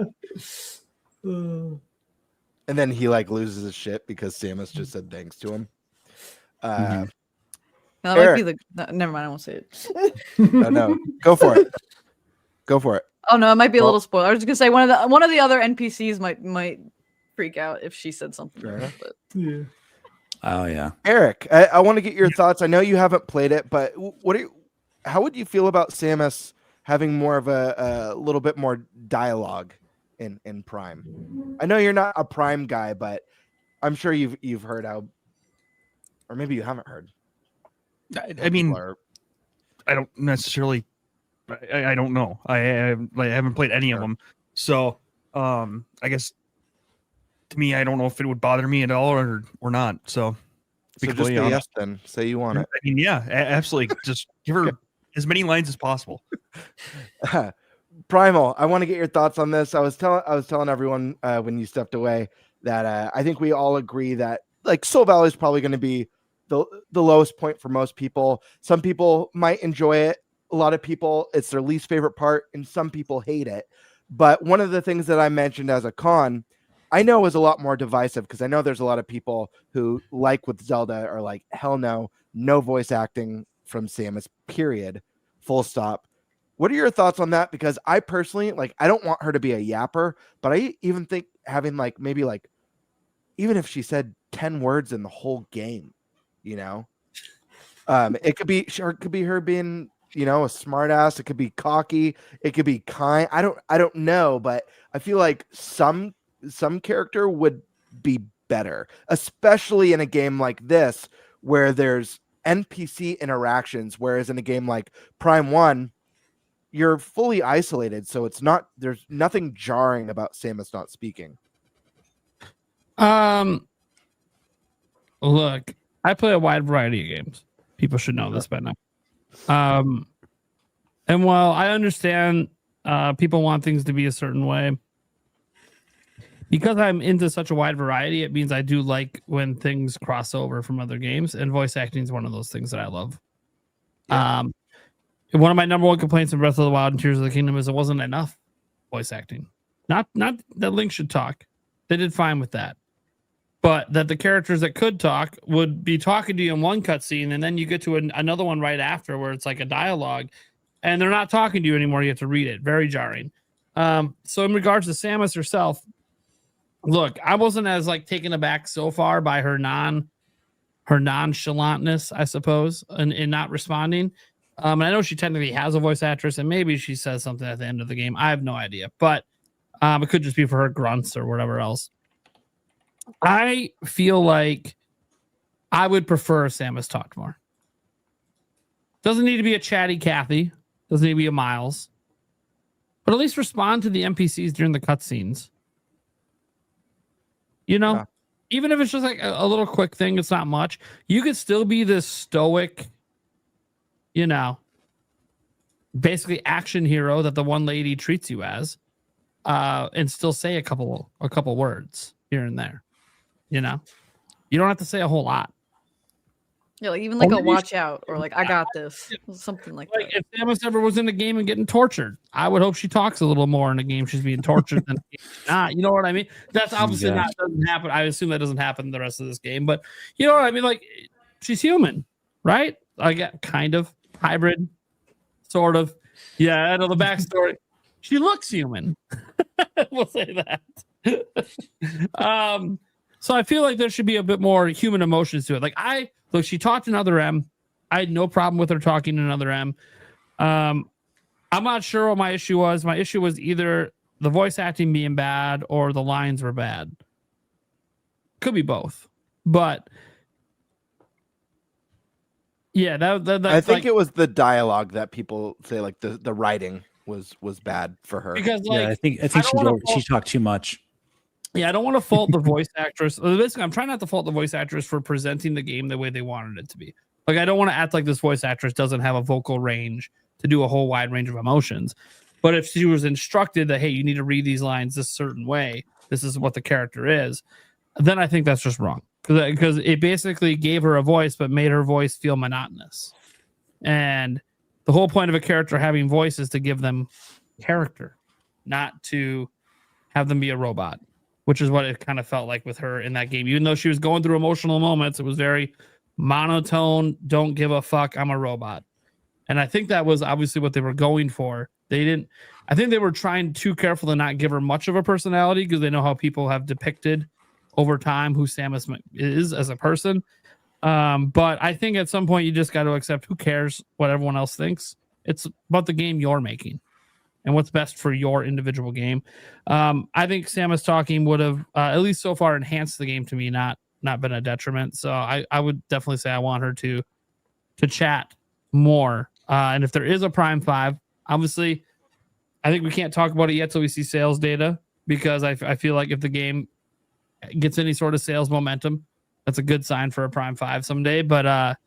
S2: And then he like loses his shit because Samus just said thanks to him.
S1: That might be never mind, I won't say it.
S2: No. Go for it.
S1: Oh no, it might be a little spoiler. I was just gonna say one of the other NPCs might freak out if she said something. But...
S4: Yeah.
S5: Oh yeah.
S2: Eric, I want to get your thoughts. I know you haven't played it, but how would you feel about Samus having more of a little bit more dialogue in Prime? I know you're not a Prime guy, but I'm sure you've heard how, or maybe you haven't heard.
S3: I mean, I don't necessarily. I don't know. I haven't played any of them, so I guess to me, I don't know if it would bother me at all or not. So
S2: just say yes then. Say you want it.
S3: I mean, yeah, absolutely. Just give her as many lines as possible.
S2: Primal, I want to get your thoughts on this. I was telling everyone when you stepped away that I think we all agree that like Soul Valley is probably going to be the lowest point for most people. Some people might enjoy it. A lot of people, it's their least favorite part, and some people hate it. But one of the things that I mentioned as a con, I know is a lot more divisive, because I know there's a lot of people who, like with Zelda, are like, hell no voice acting from Samus, period, full stop. What are your thoughts on that? Because I personally, like, I don't want her to be a yapper, but I even think having like maybe like, even if she said 10 words in the whole game, it could be her being, a smart ass. It could be cocky. It could be kind. I don't know, but I feel like some character would be better, especially in a game like this where there's NPC interactions. Whereas in a game like Prime 1, you're fully isolated, so it's not. There's nothing jarring about Samus not speaking.
S6: Look, I play a wide variety of games. People should know this by now. And while I understand people want things to be a certain way, because I'm into such a wide variety, it means I do like when things cross over from other games, and voice acting is one of those things that I love.
S2: Yeah.
S6: One of my number one complaints in Breath of the Wild and Tears of the Kingdom is it wasn't enough voice acting. Not that Link should talk. They did fine with that. But that the characters that could talk would be talking to you in one cutscene, and then you get to another one right after where it's like a dialogue, and they're not talking to you anymore. You have to read it. Very jarring. So in regards to Samus herself, look, I wasn't as like taken aback so far by her nonchalantness, I suppose, in not responding. And I know she technically has a voice actress, and maybe she says something at the end of the game. I have no idea, but it could just be for her grunts or whatever else. I feel like I would prefer Samus talked more. Doesn't need to be a chatty Kathy. Doesn't need to be a Miles. But at least respond to the NPCs during the cutscenes. You know?
S2: Yeah.
S6: Even if it's just like a little quick thing, it's not much. You could still be this stoic, you know, basically action hero that the one lady treats you as, and still say a couple words here and there. You know, you don't have to say a whole lot.
S1: Yeah, like even like a watch out or like I got this, something like that.
S6: If Samus ever was in the game and getting tortured, I would hope she talks a little more in the game. She's being tortured than not. You know what I mean? That's obviously not doesn't happen. I assume that doesn't happen in the rest of this game. But you know what I mean? Like she's human, right? I get kind of hybrid, sort of. Yeah, I know the backstory. She looks human. We'll say that. So I feel like there should be a bit more human emotions to it. Like she talked in Other M. I had no problem with her talking in Other M. I'm not sure what my issue was. My issue was either the voice acting being bad or the lines were bad. Could be both. But yeah,
S2: I think it was the dialogue that people say like the writing was bad for her.
S6: Because
S5: I think she talked too much.
S6: Yeah, I don't want to fault the voice actress. Basically, I'm trying not to fault the voice actress for presenting the game the way they wanted it to be. Like, I don't want to act like this voice actress doesn't have a vocal range to do a whole wide range of emotions. But if she was instructed that, hey, you need to read these lines this certain way, this is what the character is, then I think that's just wrong. Because it basically gave her a voice, but made her voice feel monotonous. And the whole point of a character having voice is to give them character, not to have them be a robot. Which is what it kind of felt like with her in that game. Even though she was going through emotional moments, it was very monotone, don't give a fuck, I'm a robot. And I think that was obviously what they were going for. I think they were trying too careful to not give her much of a personality because they know how people have depicted over time who Samus is as a person. But I think at some point you just got to accept who cares what everyone else thinks. It's about the game you're making and what's best for your individual game. I think Samus talking would have, at least so far, enhanced the game to me, not been a detriment. So I would definitely say I want her to chat more. And if there is a Prime 5, obviously, I think we can't talk about it yet till we see sales data, because I feel like if the game gets any sort of sales momentum, that's a good sign for a Prime 5 someday. But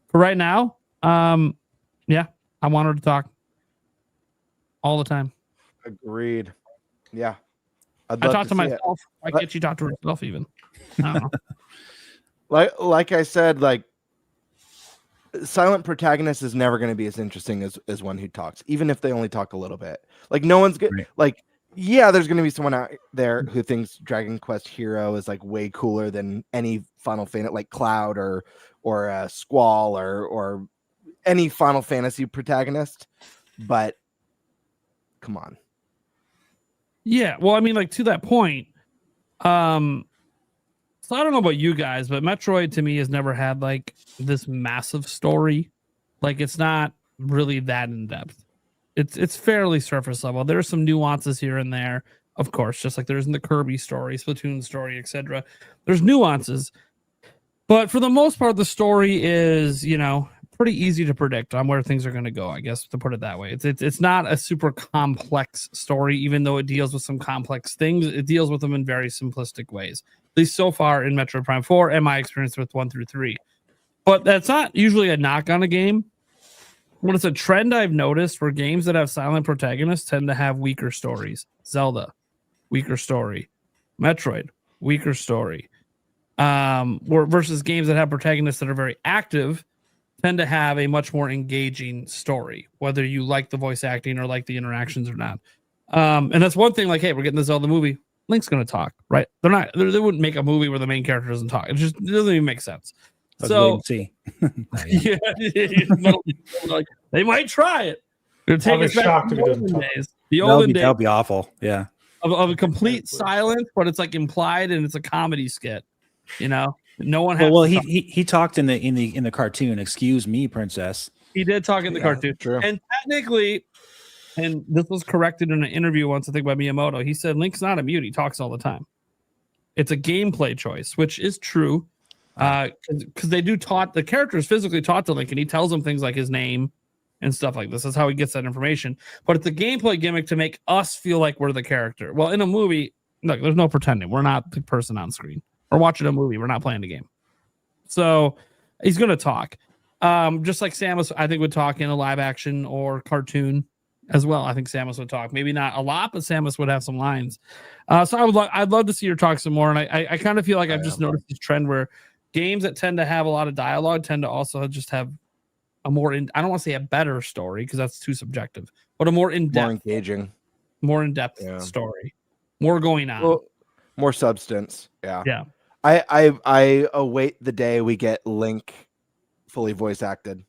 S6: for right now, yeah, I want her to talk all the time.
S2: Agreed. Yeah.
S6: I talk to myself. Why can't she talk to herself even? I don't know.
S2: Like I said, like silent protagonist is never going to be as interesting as one who talks, even if they only talk a little bit. Like no one's good. Right. Like, yeah, there's going to be someone out there who thinks Dragon Quest Hero is like way cooler than any Final Fantasy, like Cloud or Squall or any Final Fantasy protagonist. But come on.
S6: Yeah, well, I mean, like to that point, so I don't know about you guys, but Metroid to me has never had like this massive story. Like it's not really that in depth. It's fairly surface level. There are some nuances here and there, of course, just like there's in the Kirby story, Splatoon story, etc. There's nuances, but for the most part, the story is, you know, pretty easy to predict on where things are going to go, I guess, to put it that way. It's not a super complex story, even though it deals with some complex things. It deals with them in very simplistic ways, at least so far in Metroid Prime 4 and my experience with 1 through 3. But that's not usually a knock on a game. But it's a trend I've noticed where games that have silent protagonists tend to have weaker stories. Zelda, weaker story. Metroid, weaker story. Versus games that have protagonists that are very active tend to have a much more engaging story, whether you like the voice acting or like the interactions or not. And that's one thing, like, hey, we're getting the Zelda movie. Link's going to talk, right? They wouldn't make a movie where the main character doesn't talk. It doesn't even make sense. So
S5: see.
S6: yeah, like, they might try it. They're taking us back to the olden days. The olden days.
S5: That'll be awful. Yeah.
S6: Of a complete silence, but it's like implied and it's a comedy skit. You know, no one has.
S5: Well, he talked in the cartoon. Excuse me, princess.
S6: He did talk in the cartoon,
S2: true.
S6: And technically, and this was corrected in an interview once, I think, by Miyamoto. He said Link's not a mute; he talks all the time. It's a gameplay choice, which is true, because they do taught the characters physically taught to Link, and he tells them things like his name and stuff like this. That's how he gets that information. But it's a gameplay gimmick to make us feel like we're the character. Well, in a movie, look, there's no pretending. We're not the person on screen. We're watching a movie. We're not playing the game. So he's going to talk. Just like Samus, I think, would talk in a live action or cartoon as well. I think Samus would talk. Maybe not a lot, but Samus would have some lines. So I'd love to see her talk some more. And I kind of feel like I've just noticed this trend where games that tend to have a lot of dialogue tend to also just have a more I don't want to say a better story because that's too subjective, but a more in-depth, more in-depth story, more going on.
S2: Well, more substance.
S6: Yeah.
S2: I await the day we get Link fully voice acted.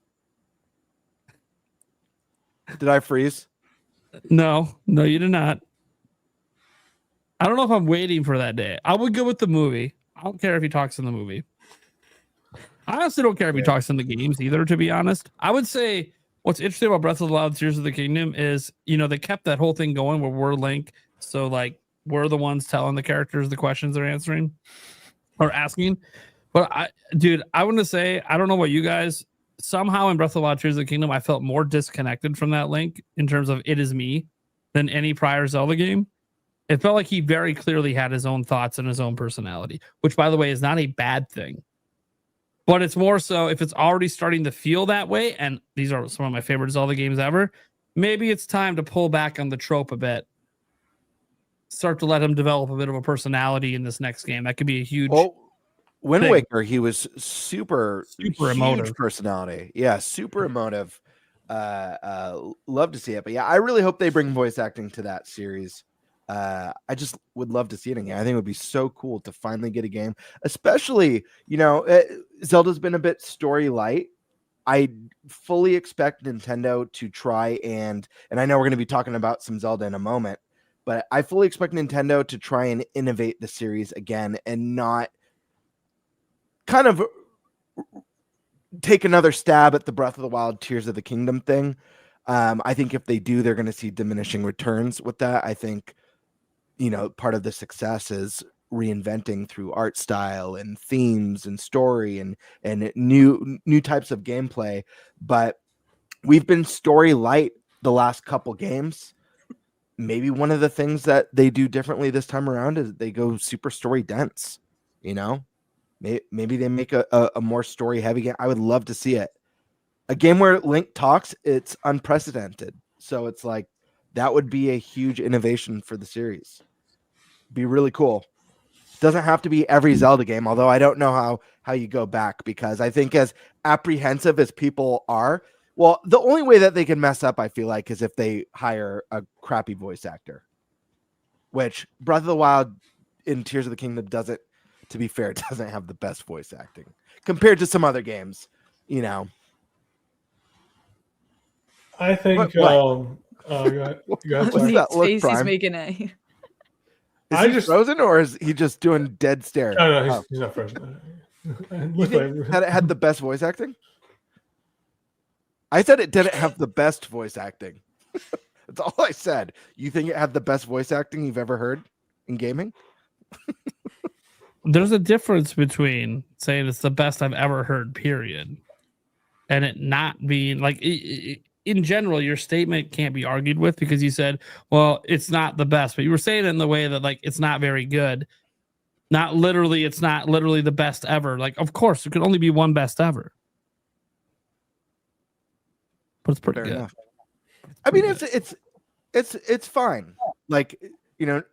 S2: Did I freeze?
S6: No, you did not. I don't know if I'm waiting for that day. I would go with the movie. I don't care if he talks in the movie. I honestly don't care if he talks in the games either, to be honest. I would say what's interesting about Breath of the Wild, Tears of the Kingdom is, they kept that whole thing going where we're Link. So, like, we're the ones telling the characters the questions they're answering or asking. But I want to say, I don't know about you guys. Somehow in Breath of the Wild, Tears of the Kingdom, I felt more disconnected from that Link in terms of it is me than any prior Zelda game. It felt like he very clearly had his own thoughts and his own personality, which, by the way, is not a bad thing. But it's more so if it's already starting to feel that way, and these are some of my favorite Zelda games ever, maybe it's time to pull back on the trope a bit. Start to let him develop a bit of a personality in this next game. That could be a huge...
S2: Wind Waker, he was super
S6: emotive
S2: personality. Yeah, super emotive. Love to see it. But yeah, I really hope they bring voice acting to that series. I just would love to see it again. I think it would be so cool to finally get a game, especially, Zelda's been a bit story light. I fully expect Nintendo to try and I know we're going to be talking about some Zelda in a moment, but I fully expect Nintendo to try and innovate the series again and not kind of take another stab at the Breath of the Wild, Tears of the Kingdom thing. I think if they do, they're going to see diminishing returns with that. I think, part of the success is reinventing through art style and themes and story and new types of gameplay. But we've been story light the last couple games. Maybe one of the things that they do differently this time around is they go super story dense, Maybe they make a more story heavy game. I would love to see it. A game where Link talks, it's unprecedented. So it's like that would be a huge innovation for the series. Be really cool. Doesn't have to be every Zelda game, although I don't know how you go back, because I think as apprehensive as people are, well, the only way that they can mess up, I feel like, is if they hire a crappy voice actor, which Breath of the Wild in Tears of the Kingdom doesn't. To be fair, it doesn't have the best voice acting compared to some other games,
S4: I think.
S2: What's that look,
S1: face
S2: Prime?
S1: he's making a.
S2: Is he frozen or is he just doing dead stare?
S4: No, he's not frozen.
S2: You think that it had the best voice acting? I said it didn't have the best voice acting. That's all I said. You think it had the best voice acting you've ever heard in gaming?
S6: There's a difference between saying it's the best I've ever heard, period, and it not being like in general, your statement can't be argued with because you said, well, it's not the best, but you were saying it in the way that like it's not very good. Not literally, it's not literally the best ever. Like, of course, there could only be one best ever. But it's pretty
S2: Fair
S6: good.
S2: enough. I mean, it's fine. Like, you know,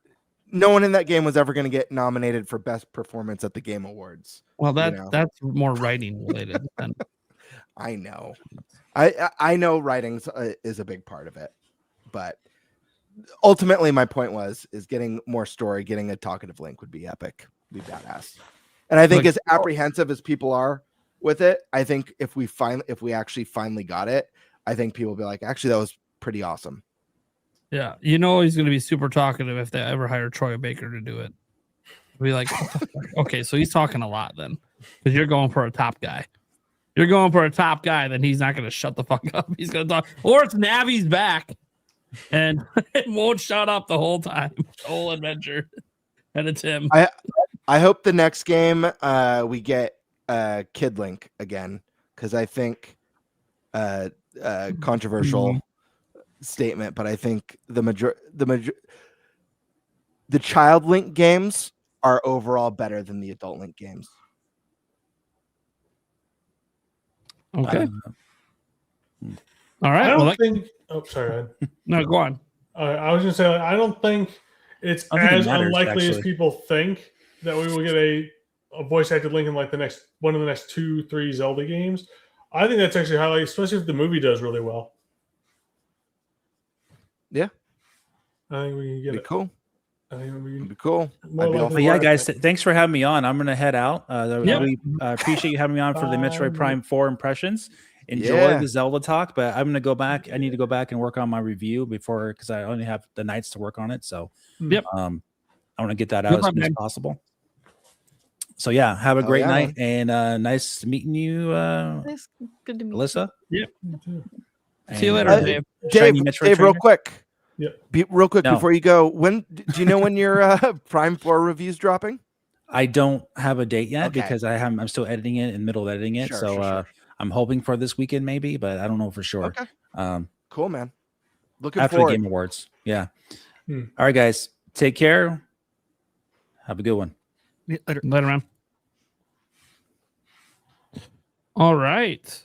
S2: no one in that game was ever going to get nominated for best performance at the Game Awards.
S6: Well,
S2: you know?
S6: that's more writing related. Than...
S2: I know. I know writing is a big part of it, but ultimately my point is getting more story, getting a talkative Link would be epic, be badass. And I think as apprehensive as people are with it, I think if we actually finally got it, I think people will be like, actually, that was pretty awesome.
S6: Yeah, you know he's going to be super talkative if they ever hire Troy Baker to do it. Be like, okay, so he's talking a lot then, because you're going for a top guy. You're going for a top guy, then he's not going to shut the fuck up. He's going to talk, or it's Navi's back, and it won't shut up the whole time, the whole adventure. And it's him.
S2: I hope the next game we get Kid Link again, because I think controversial statement, but I think the Child Link games are overall better than the Adult Link games.
S6: Okay. All right.
S4: I don't think. Oh, sorry.
S6: No, go on.
S4: I was going to say, I don't think it's as unlikely as people think that we will get a voice acted Link in like one of the next 2-3 Zelda games. I think that's actually highly, especially if the movie does really well.
S2: Yeah,
S4: I think we can get
S2: be
S4: it.
S2: cool.
S4: I think we can
S2: Be cool.
S5: But yeah, guys, thanks for having me on. I'm gonna head out. Really appreciate you having me on for the Metroid Prime 4 impressions. Enjoy the Zelda talk, but I'm gonna go back. I need to go back and work on my review because I only have the nights to work on it. So, I want to get that out as soon as possible. So yeah, have a great night and nice meeting you,
S1: Good to meet
S5: Alyssa.
S6: Yep.
S5: And,
S6: See you later, Dave.
S2: Dave, real quick.
S4: Yep.
S2: Real quick before you go, do you know when your Prime 4 review's dropping?
S5: I don't have a date yet because I'm still editing it, in the middle of editing it. Sure. I'm hoping for this weekend maybe, but I don't know for sure.
S2: Okay. Cool, man. Looking
S5: after
S2: forward.
S5: the Game Awards. Yeah. All right, guys. Take care. Have a good one.
S6: Later, man. All right.